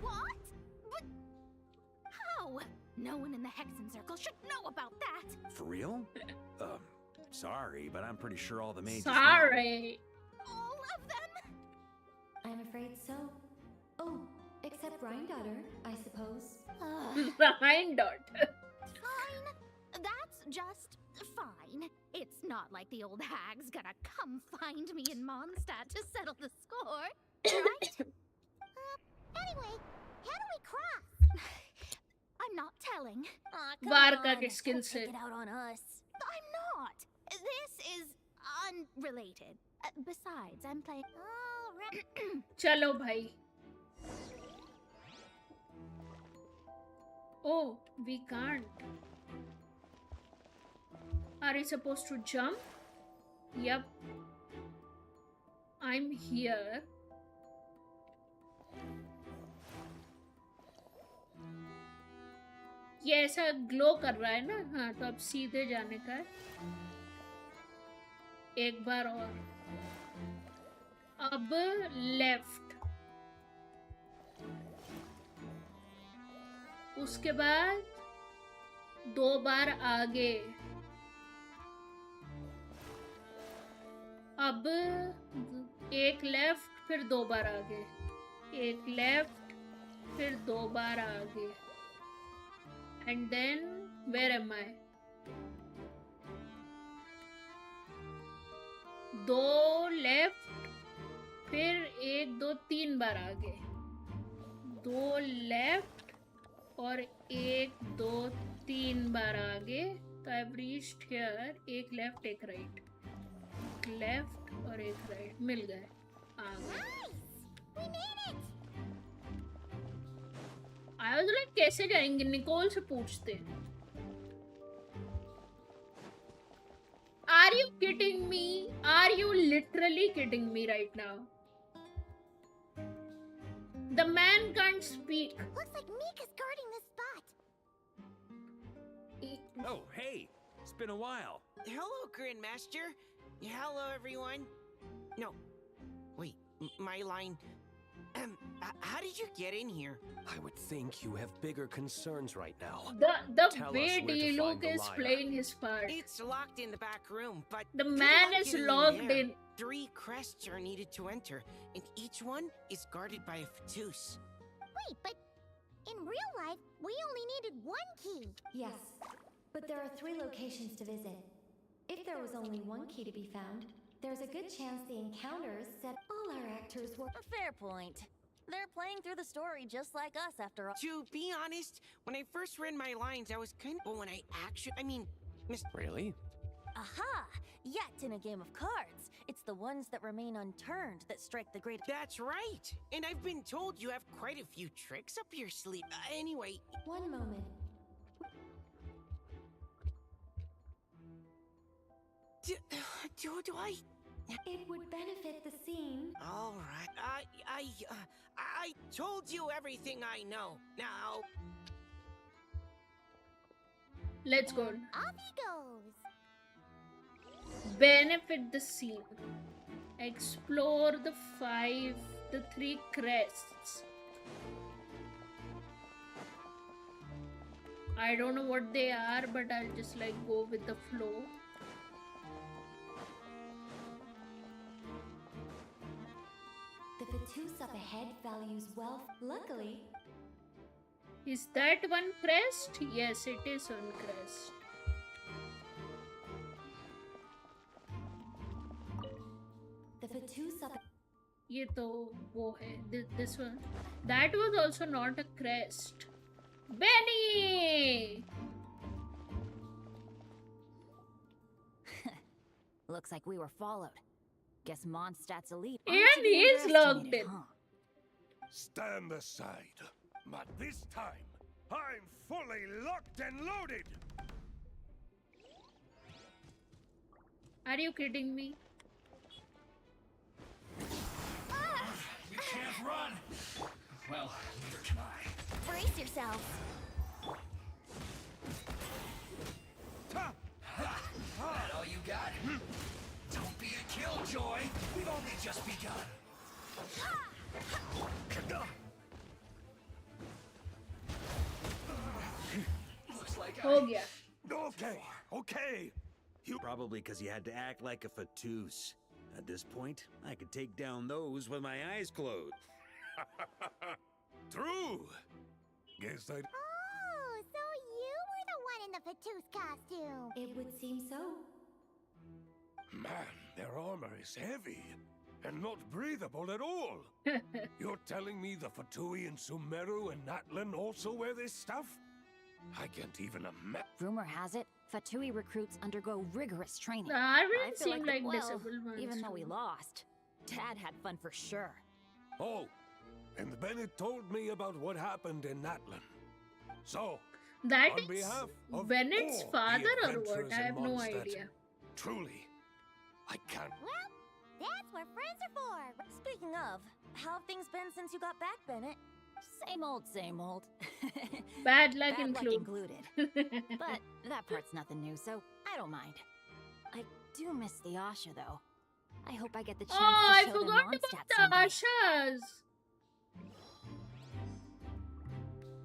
What? But how? No one in the Hexen Circle should know about that. For real? Sorry, but I'm pretty sure all the mages know. Sorry. All of them? I'm afraid so. Oh, except Rhindaughter, I suppose. Rhindaughter. Fine. That's just fine. It's not like the old hag's gonna come find me in Mondstadt to settle the score, right? Anyway, how do we cross? I'm not telling. Aw, come Varka on. के skill Don't से. take it out on us. I'm not. This is unrelated. Besides, I'm playing. All right. चलो भाई. Oh, we can't. Are you supposed to jump? Yep. I'm here. ये ऐसा glow कर रहा है ना. हाँ, तो अब सीधे जाने का है. एक बार और. अब लेफ्ट. उसके बाद 2 बार आगे. अब एक लेफ्ट फिर 2 बार आगे. एक लेफ्ट फिर 2 बार आगे. And then where am I? 2 left फिर 1 2 3 बार आगे. 2 लेफ्ट और 1 2 3 बार आगे. तो I've reached here. एक लेफ्ट एक राइट. एक लेफ्ट और एक राइट मिल गए. आ गए. I was like, कैसे जाएंगे? निकोल से पूछते. Are you kidding me? Are you literally kidding me right now? The man can't speak. Looks like Mika's guarding this spot. Oh, hey! It's been a while. Hello, Grandmaster. Hello, everyone. No. Wait, my line. How did you get in here? I would think you have bigger concerns right now. The Tell way us where to D-Luke find the is liar. playing his part. It's locked in the back room, but The good man luck is getting logged there. in. 3 crests are needed to enter, and each one is guarded by a Fatus. Wait, but in real life, we only needed 1 key. Yes, but there are 3 locations to visit. If there was only 1 key to be found, there's a good chance the encounters set all our actors were. A fair point. They're playing through the story just like us after all. To be honest, when I first read my lines, I was kind of... But when I actually... Really? Aha! Yet in a game of cards, it's the ones that remain unturned that strike the great. That's right! And I've been told you have quite a few tricks up your sleeve. Anyway... One moment. Do I... It would benefit the scene. All right. I told you everything I know. Now... Let's go. Off he goes. Benefit the scene. Explore the 3 crests. I don't know what they are, but I'll just like go with the flow. The Fatus up ahead values wealth. Luckily, Is that one crest? Yes, it is one crest. the Fatus up. ये तो वो है. This one. That was also not a crest. Benny! Looks like we were followed. Guess Mondstadt's elite. And he is logged in. Stand aside. But this time, I'm fully locked and loaded. Are you kidding me? You can't run. Well, neither can I. Brace yourselves. That all you got? Don't be a killjoy. We've only just begun. Looks like हो गया. Okay. Probably because you had to act like a Fatus. At this point, I could take down those with my eyes closed. True. Guess I'd... Oh, so you were the one in the Fatus costume. It would seem so. Man, their armor is heavy and not breathable at all. You're telling me the Fatui in Sumeru and Natlan also wear this stuff? I can't even imagine. Rumor has it, Fatui recruits undergo rigorous training. I I didn't feel seem the- like well, disabled ones. even though to we me. lost. Dad had fun for sure. Oh, and Bennett told me about what happened in Natlan. So, That on is behalf of Bennett's all father the or what? adventurers I in have no Mondstadt, idea. Truly, I can't. Well, that's what friends are for. Speaking of, how have things been since you got back, Bennett? Same old, same old. Bad luck Bad luck included. But that part's nothing new, so I don't mind. I do miss the Asha, though. I hope I get the chance Oh, to I show them forgot Mondstadt about the someday. Ashas.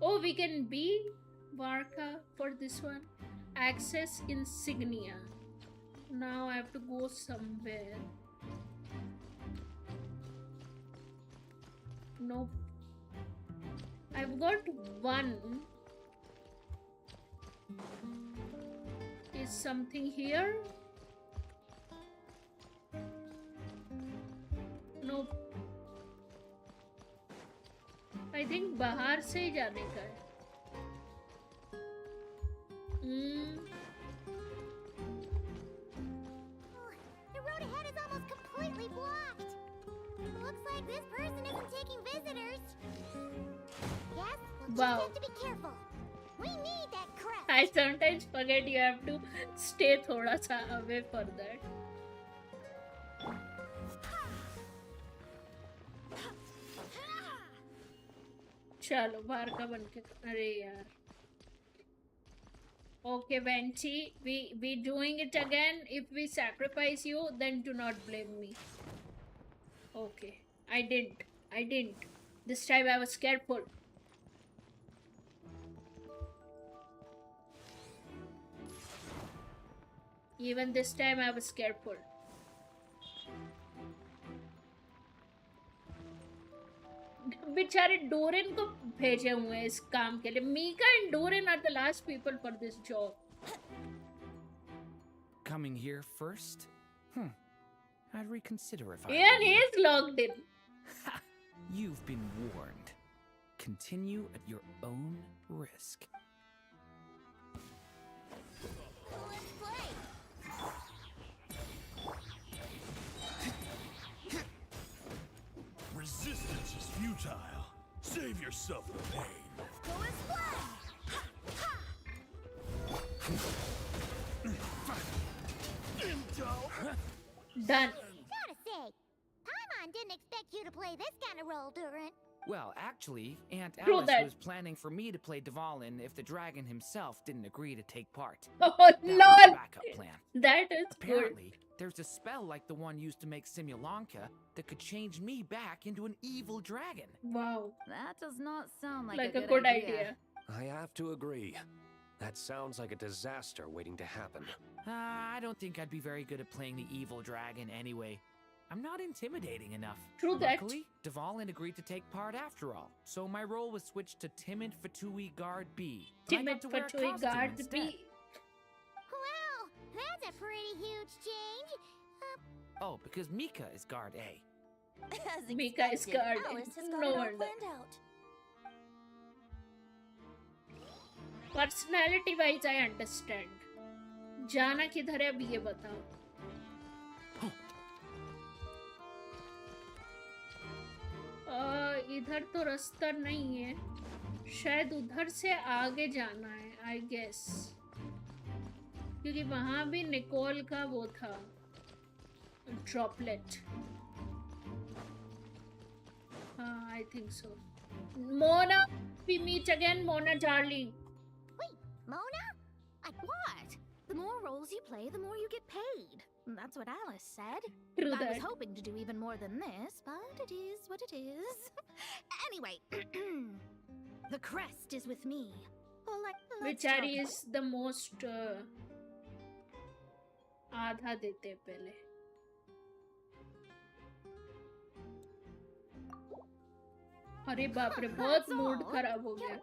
Oh, we can be Varka for this one. Access insignia. Now I have to go somewhere. Nope. I've got one. Is something here? Nope. I think बाहर से ही जाने का है. The road ahead is almost completely blocked. Looks like this person isn't taking visitors. Yes, we'll Wow. just have to be careful. We need that crest. I sometimes forget you have to stay थोड़ा सा away for that. चलो बाहर का बन के अरे यार. Okay, Venti, we doing it again. If we sacrifice you, then do not blame me. Okay, I didn't. This time I was careful. Even this time I was careful. बेचारे Doren को भेजे हुए हैं इस काम के लिए. Mika and Doran are the last people for this job. Coming here first? I'd reconsider if I And were he you. is logged in. You've been warned. Continue at your own risk. Let's play. Resistance is futile. Save yourself the pain. Go and play. Done. Gotta say, Paimon didn't expect you to play this kind of role, Durin. Well, actually, Aunt True Alice that. was planning for me to play Dvalin if the dragon himself didn't agree to take part. Oh, That was the lol. backup plan. That is good. Apparently, there's a spell like the one used to make Simulanka that could change me back into an evil dragon. Wow. That does not sound like, Like a a good, good idea. idea. I have to agree. That sounds like a disaster waiting to happen. I don't think I'd be very good at playing the evil dragon anyway. I'm not intimidating enough. True that. Luckily, Dvalin agreed to take part after all, so my role was switched to Timid Fatui Guard B. And I Timid got to wear a Fatui costume Guard instead. B. Wow, that's a pretty huge change. Oh, because Mika is Guard A. As Mika is expected, guarded. Alice has got No it all wonder. planned out. Personality wise I understand. जाना किधर है अभी ये बताओ. इधर तो रास्ता नहीं है. शायद उधर से आगे जाना है आई गेस. क्योंकि वहां भी निकोल का वो था ड्रॉपलेट. हाँ I think so. Mona, we meet again, Mona darling. Wait, Mona? Like what? The more roles you play, the more you get paid. That's what Alice said. True I was that. hoping to do even more than this, but it is what it is. Anyway, the crest is with me. Well, let's Vichari talk is the most आधा देते हैं पहले. अरे बाप रे बहुत That's mood all. खराब हो गया.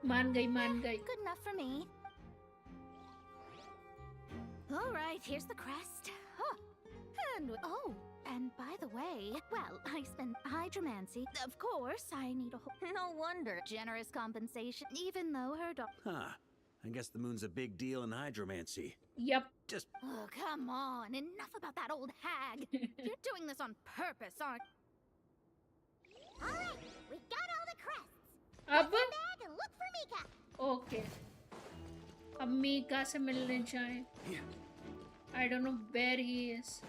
मान गई. Good enough for me. All right, here's the crest. Huh. And And by the way, well, I spent hydromancy. Of course, I need a whole... No wonder. Generous compensation, even though her daughter... Huh. I guess the moon's a big deal in hydromancy. Yep. Just... Oh, come on. Enough about that old hag. You're doing this on purpose, aren't... All right, we got all the crests. अब Get the bag and look for Mika. Okay अब मीका से मिलने जाएं. I don't know where he is.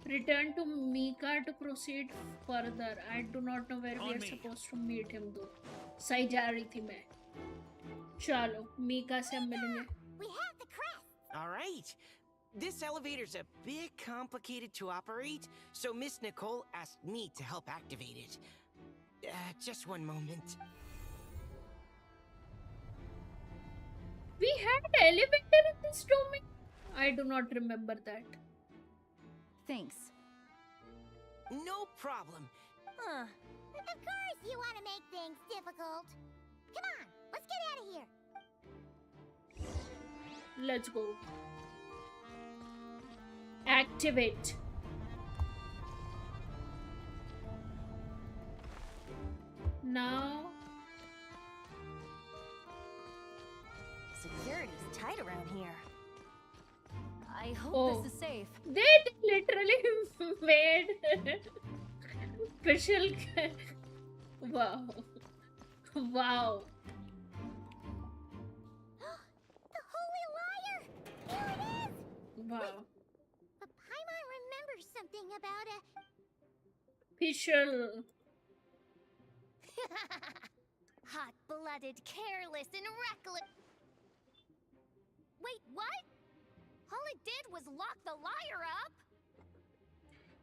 Return to Mika to proceed further. I do not know where we are supposed to meet him though. सही जा रही थी मैं. चलो मीका से हम मिलेंगे. We have the crest. All right. This elevator's a bit complicated to operate, so Miss Nicole asked me to help activate it. Just one moment. We had elevator in this domain? I do not remember that. Thanks. No problem. Of course you want to make things difficult. Come on, let's get out of here. Let's go. Activate. Now. Security's tight around here. I hope this is safe. They literally made special. Wow. Wow. The Holy Liar! Here it is! Wow. But Paimon remembers something about a... Official. Hot-blooded, careless, and reckless. Wait, what? All it did was lock the liar up.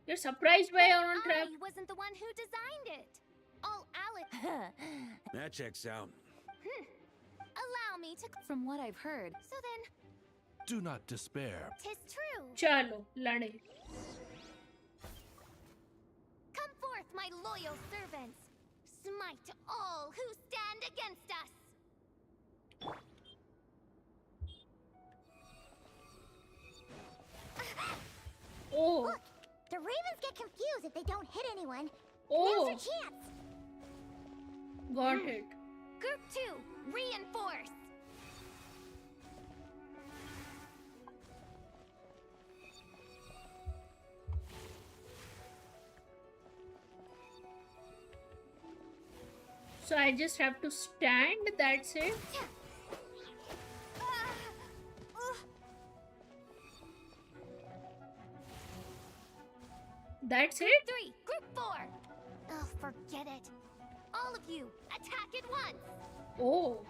You're surprised by your own trap. I wasn't the one who designed it. All Alice. That checks out. Allow me to. From what I've heard. So then, Do not despair. 'tis true. Chalo, lade. Come forth, my loyal servants. Smite all who stand against us. Oh. Look, the ravens get confused if they don't hit anyone. Oh. Now's your chance. Got it. Group 2, reinforce. So I just have to stand, that's it. That's it? Group 3, Group 4. Oh, forget it. All of you, attack at once. Oh.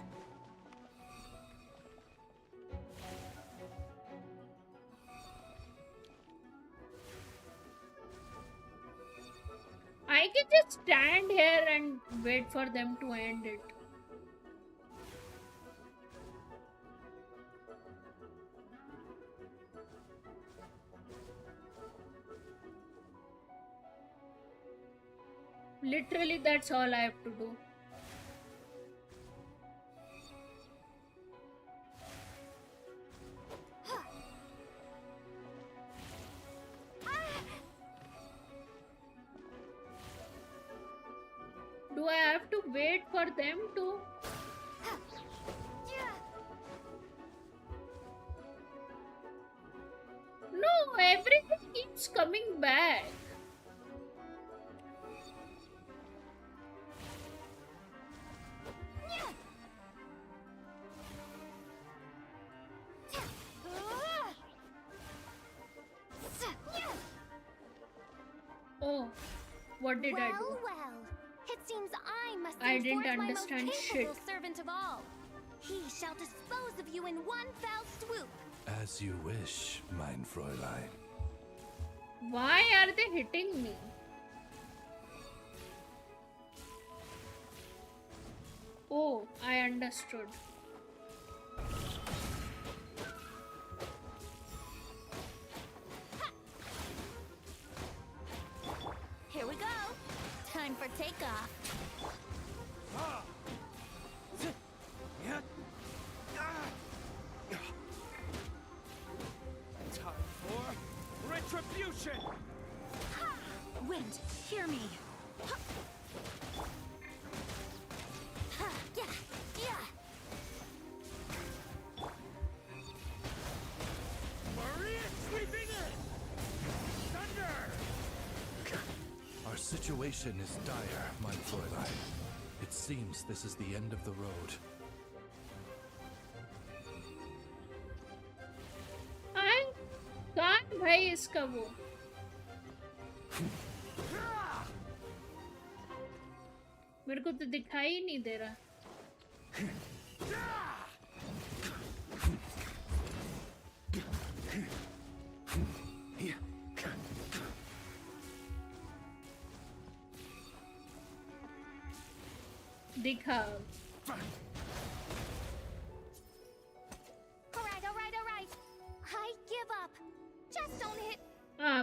I can just stand here and wait for them to end it. Literally, that's all I have to do. Do I have to wait for them to? No, everything keeps coming back. Oh, what did I do? Well, it seems I must I send didn't forth understand my most capable shit. servant of all. He shall dispose of you in one foul swoop. As you wish, mein Fräulein. Why are they hitting me? Oh, I understood. Here we go. Time for takeoff. Time for retribution! situation is dire, mein Fräulein. It seems this is the end of the road. कौन भाई इसका वो मेरे को तो दिखाई ही नहीं दे रहा दिखा Alright. I give up. Just don't hit.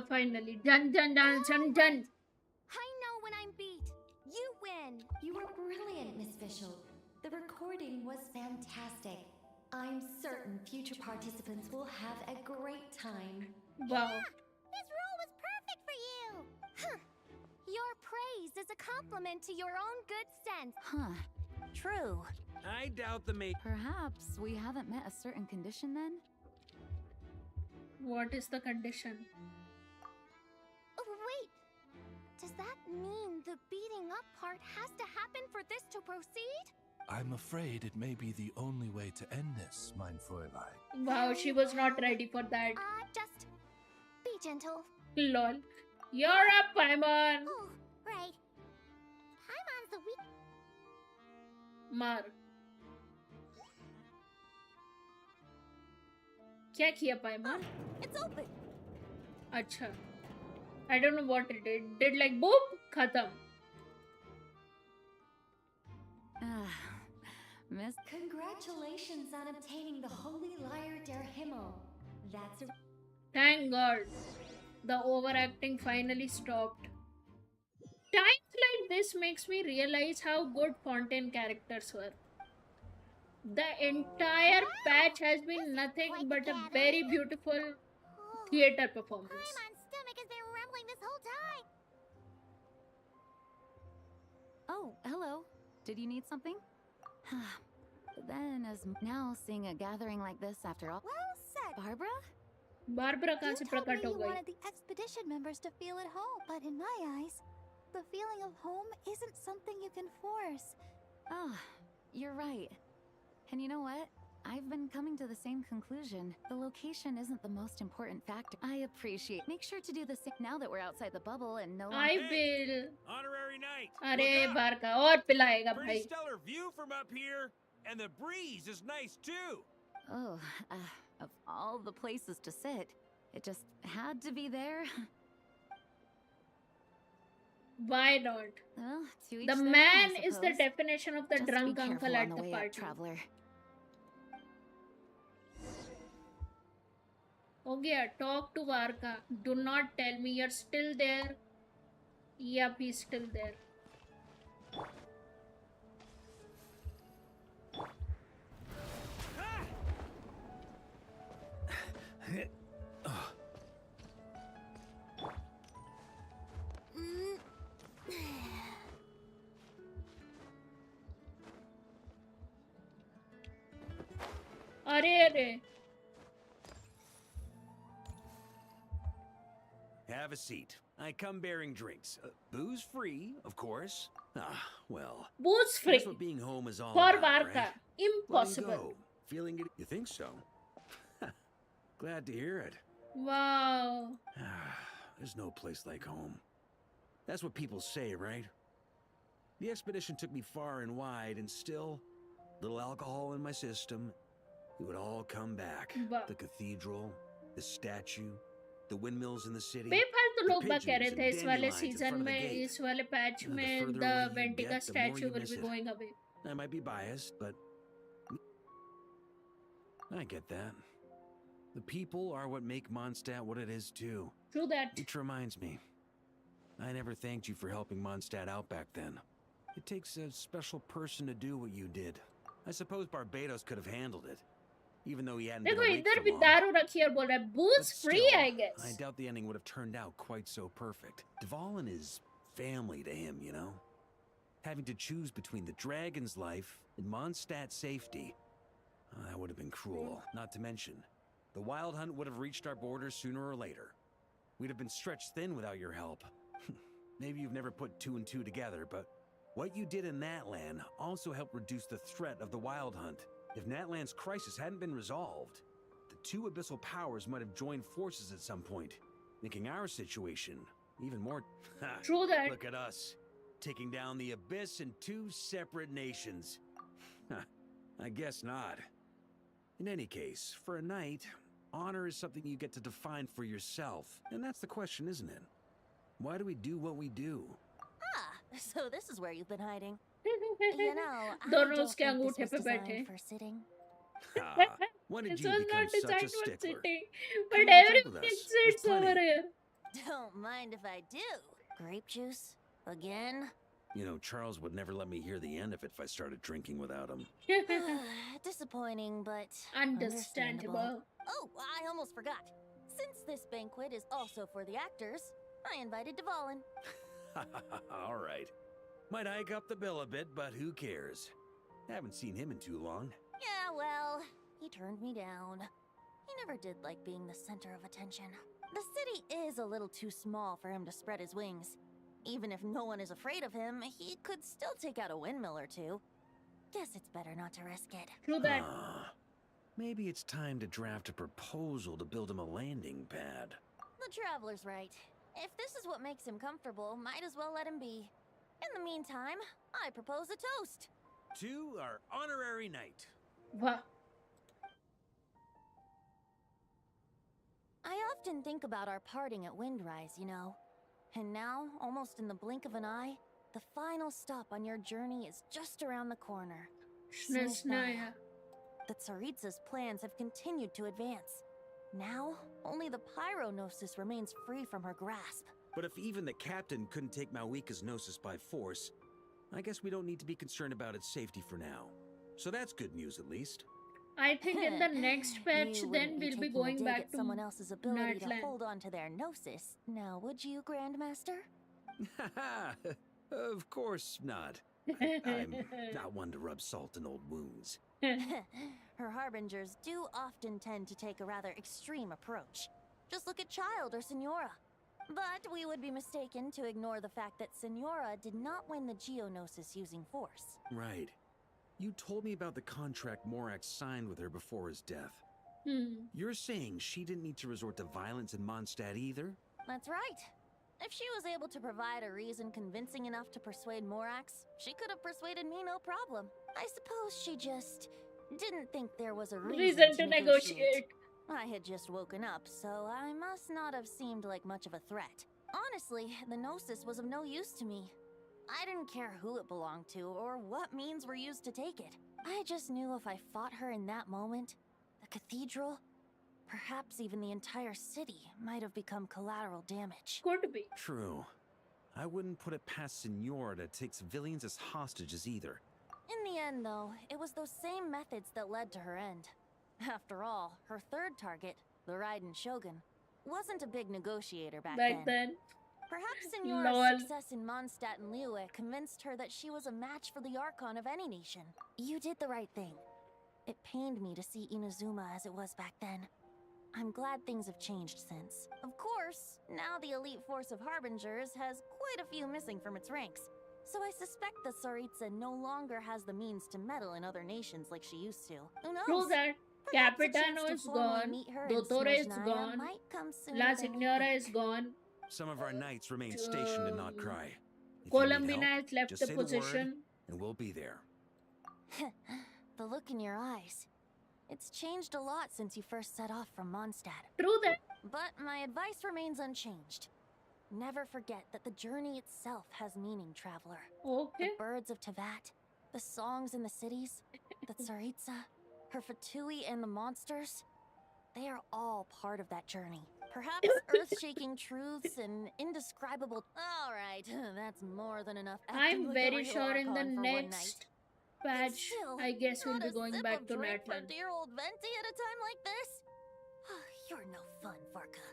Finally. Done. I know when I'm beat. You win. You were brilliant, Miss Fischl. The recording was fantastic. I'm certain future participants will have a great time. Wow. This role was perfect for you. Huh. Your praise is a compliment to your own good sense. Huh. True. I doubt the mate. Perhaps we haven't met a certain condition then? What is the condition? Oh, wait. Does that mean the beating up part has to happen for this to proceed? I'm afraid it may be the only way to end this, mein Fräulein. Wow, she was not ready for that. Just be gentle. Lol. You're up, Paimon. Oh, right. Paimon's the weak. मार क्या किया पाइमन It's open. अच्छा I don't know what it did like boom खत्म Miss Congratulations on obtaining the Holy Lyre der Himmel. That's a... Thank God the overacting finally stopped. Times like this makes me realize how good Fontaine characters were. The entire patch has been nothing but a very beautiful theater performance. Paimon's stomach has been rumbling this whole time. Oh, hello. Did you need something? But then, as now seeing a gathering like this after all... Well said. Barbara? Barbara कहाँ से You told me प्रकट हो you गई? wanted the expedition members to feel at home, but in my eyes, the feeling of home isn't something you can force. Oh, you're right. And you know what? I've been coming to the same conclusion. The location isn't the most important factor. I appreciate. Make sure to do the same now that we're outside the bubble and no I longer. will. Honorary night. अरे बारका और पिलाएगा Pretty भाई. stellar view from up here, and the breeze is nice too. Oh, of all the places to sit, it just had to be there. Why not? Well, to each The their own, man I is the suppose. definition of the Just drunk be uncle careful at on the the way up, party. traveler. हो गया. Talk to Varka. Do not tell me you're still there. Yep, he's still there. अरे Have a seat. I come bearing drinks. Booze free, of course. Well. Booze free. That's what being home is all For about, Varka. right? Impossible. Letting go. Feeling it. You think so? Glad to hear it. Wow. There's no place like home. That's what people say, right? The expedition took me far and wide, and still, little alcohol in my system, it would all come back. The cathedral, the statue, the windmills in the city. बेफालतू लोग बात कह रहे थे इस वाले dandelions in season front of the में gate. इस वाले पैच The में further the away you Ventica get, the more statue you will miss be it. going away. I might be biased, but I get that. The people are what make Mondstadt what it is too. True that. Which reminds me, I never thanked you for helping Mondstadt out back then. It takes a special person to do what you did. I suppose Barbados could have handled it, even though he hadn't been देखो awake इधर for भी long. दारू रखी है और बोल रहा है booze free I guess. I doubt the ending would have turned out quite so perfect. Dvalin is family to him, you know? Having to choose between the dragon's life and Mondstadt's safety, that would have been cruel. Not to mention, the wild hunt would have reached our borders sooner or later. We'd have been stretched thin without your help. maybe you've never put two and two together, but what you did in Natlan also helped reduce the threat of the Wild Hunt. If Natlan's crisis hadn't been resolved, the two abyssal powers might have joined forces at some point, making our situation even more... True that. Look at us, taking down the Abyss in two separate nations. I guess not. In any case, for a knight, honor is something you get to define for yourself. And that's the question, isn't it? Why do we do what we do? Ah, so this is where you've been hiding. You know, I दोनों don't उसके think अंगूठे this was पे बैठे. designed for sitting. When did This you was become not such a designed for stickler? sitting, Come but and drink everyone with us. sits There's over plenty. here. Don't mind if I do. Grape juice? Again? You know, Charles would never let me hear the end of it if I started drinking without him. Disappointing, but Understandable. Oh, I almost forgot. Since this banquet is also for the actors, I invited Dvalin. All right. Might hike up the bill a bit, but who cares? Haven't seen him in too long. Yeah, well, he turned me down. He never did like being the center of attention. The city is a little too small for him to spread his wings. Even if no one is afraid of him, he could still take out a windmill or two. Guess it's better not to risk it. True that. Maybe it's time to draft a proposal to build him a landing pad. The traveler's right. If this is what makes him comfortable, might as well let him be. In the meantime, I propose a toast. To our honorary knight. Wow. I often think about our parting at Windrise, you know. And now, almost in the blink of an eye, the final stop on your journey is just around the corner. Snaya. The Tsaritsa's plans have continued to advance. Now, only the Pyronosis remains free from her grasp. But if even the captain couldn't take Malwika's Gnosis by force, I guess we don't need to be concerned about its safety for now. So that's good news, at least. I think in the next patch, You then wouldn't we'll be taking a going dig back at to someone else's ability to Natlan. hold on to their Gnosis. Now, would you, Grandmaster? Of course not. I'm not one to rub salt in old wounds. Her harbingers do often tend to take a rather extreme approach. Just look at Child or Senora. But we would be mistaken to ignore the fact that Senora did not win the Geonosis using force. Right. You told me about the contract Morax signed with her before his death. You're saying she didn't need to resort to violence in Mondstadt either? That's right. If she was able to provide a reason convincing enough to persuade Morax, she could have persuaded me no problem. I suppose she just didn't think there was a reason to negotiate. I had just woken up, so I must not have seemed like much of a threat. Honestly, the Gnosis was of no use to me. I didn't care who it belonged to or what means were used to take it. I just knew if I fought her in that moment, the cathedral, perhaps even the entire city, might have become collateral damage. Could be. True. I wouldn't put it past Senora to take civilians as hostages either. In the end, though, it was those same methods that led to her end. After all, her third target, the Raiden Shogun, wasn't a big negotiator back then. Perhaps Senora's success in Mondstadt and Liyue convinced her that she was a match for the Archon of any nation. You did the right thing. It pained me to see Inazuma as it was back then. I'm glad things have changed since. Of course, now the elite force of Harbingers has quite a few missing from its ranks. So I suspect the Tsaritsa no longer has the means to meddle in other nations like she used to. Who knows? True that. Perhaps a chance Capitano to is formally gone. meet her in Dottore is Snezhnaya gone. might come sooner La than we Signora think. is gone. Some of our knights remain stationed in Not Cry. If you need Columbina help, has left just the say the word, position. and we'll be there. The look in your eyes. It's changed a lot since you first set off from Mondstadt. True that. But my advice remains unchanged. Never forget that the journey itself has meaning, traveler. Okay. The birds of Tevat, the songs in the cities, the Tsaritsa, her Fatui and the monsters, they are all part of that journey. Perhaps earth-shaking truths and indescribable... Alright, that's more than enough acting I'm like a very real sure in the Archon for one night. next patch, Still, I guess we'll not be a going sip back of to drink for Natlan. dear old Venti at a time like this? You're no fun, Varka.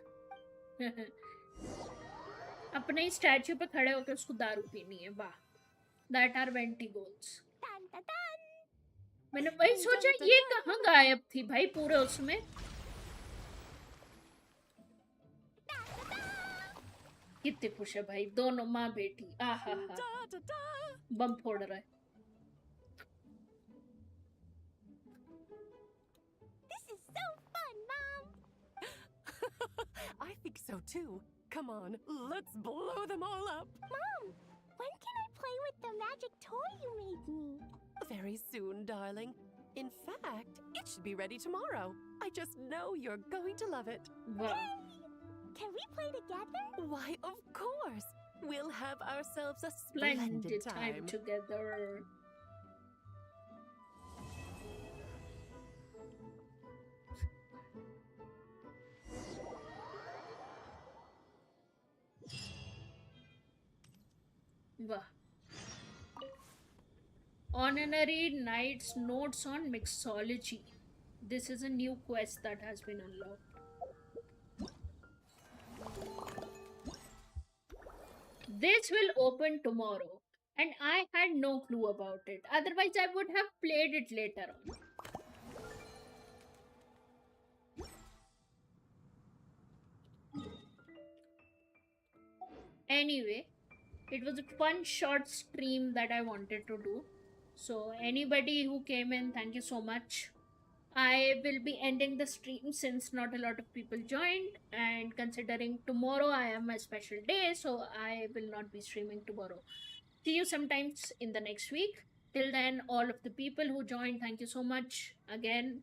अपने statue पे खड़े होकर उसको दारू पीनी है वाह that are 20 goals मैंने वही सोचा ये कहाँ गायब थी भाई पूरे उसमें कितने खुश है भाई दोनों माँ बेटी आहा बम फोड़ रहा है This is so fun, Mom! I think so too. Come on, let's blow them all up. Mom, when can I play with the magic toy you made me? Very soon, darling. In fact, it should be ready tomorrow. I just know you're going to love it. Wow. Can we play together? Why, of course. We'll have ourselves a Splendid splendid time together. Wow. Honorary Knight's Notes on Mixology. This is a new quest that has been unlocked. This will open tomorrow, and I had no clue about it. Otherwise, I would have played it later on. Anyway, it was a fun short stream that I wanted to do. So anybody who came in, thank you so much. I will be ending the stream since not a lot of people joined, and considering tomorrow I have my special day, so I will not be streaming tomorrow. See you sometimes in the next week. Till then, all of the people who joined, thank you so much again.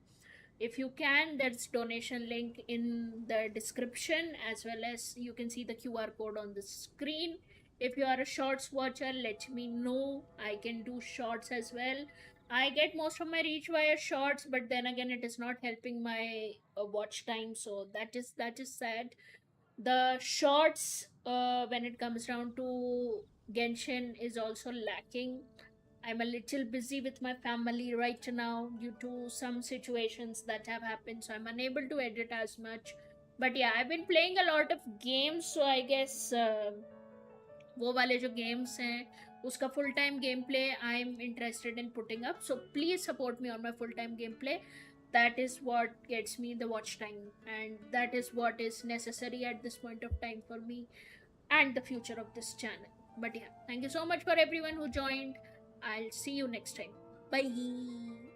If you can, there's donation link in the description, as well as you can see the QR code on the screen. If you are a shorts watcher, let me know. I can do shorts as well. I get most of my reach via shorts, but then again, it is not helping my watch time, so that is sad. The shorts, when it comes down to Genshin, is also lacking. I'm a little busy with my family right now due to some situations that have happened, so I'm unable to edit as much. But yeah, I've been playing a lot of games, so I guess वो वाले जो games हैं उसका full time gameplay I'm interested in putting up, so please support me on my full time gameplay. That is what gets me the watch time, and that is what is necessary at this point of time for me and the future of this channel. But yeah, thank you so much for everyone who joined. I'll see you next time. Bye.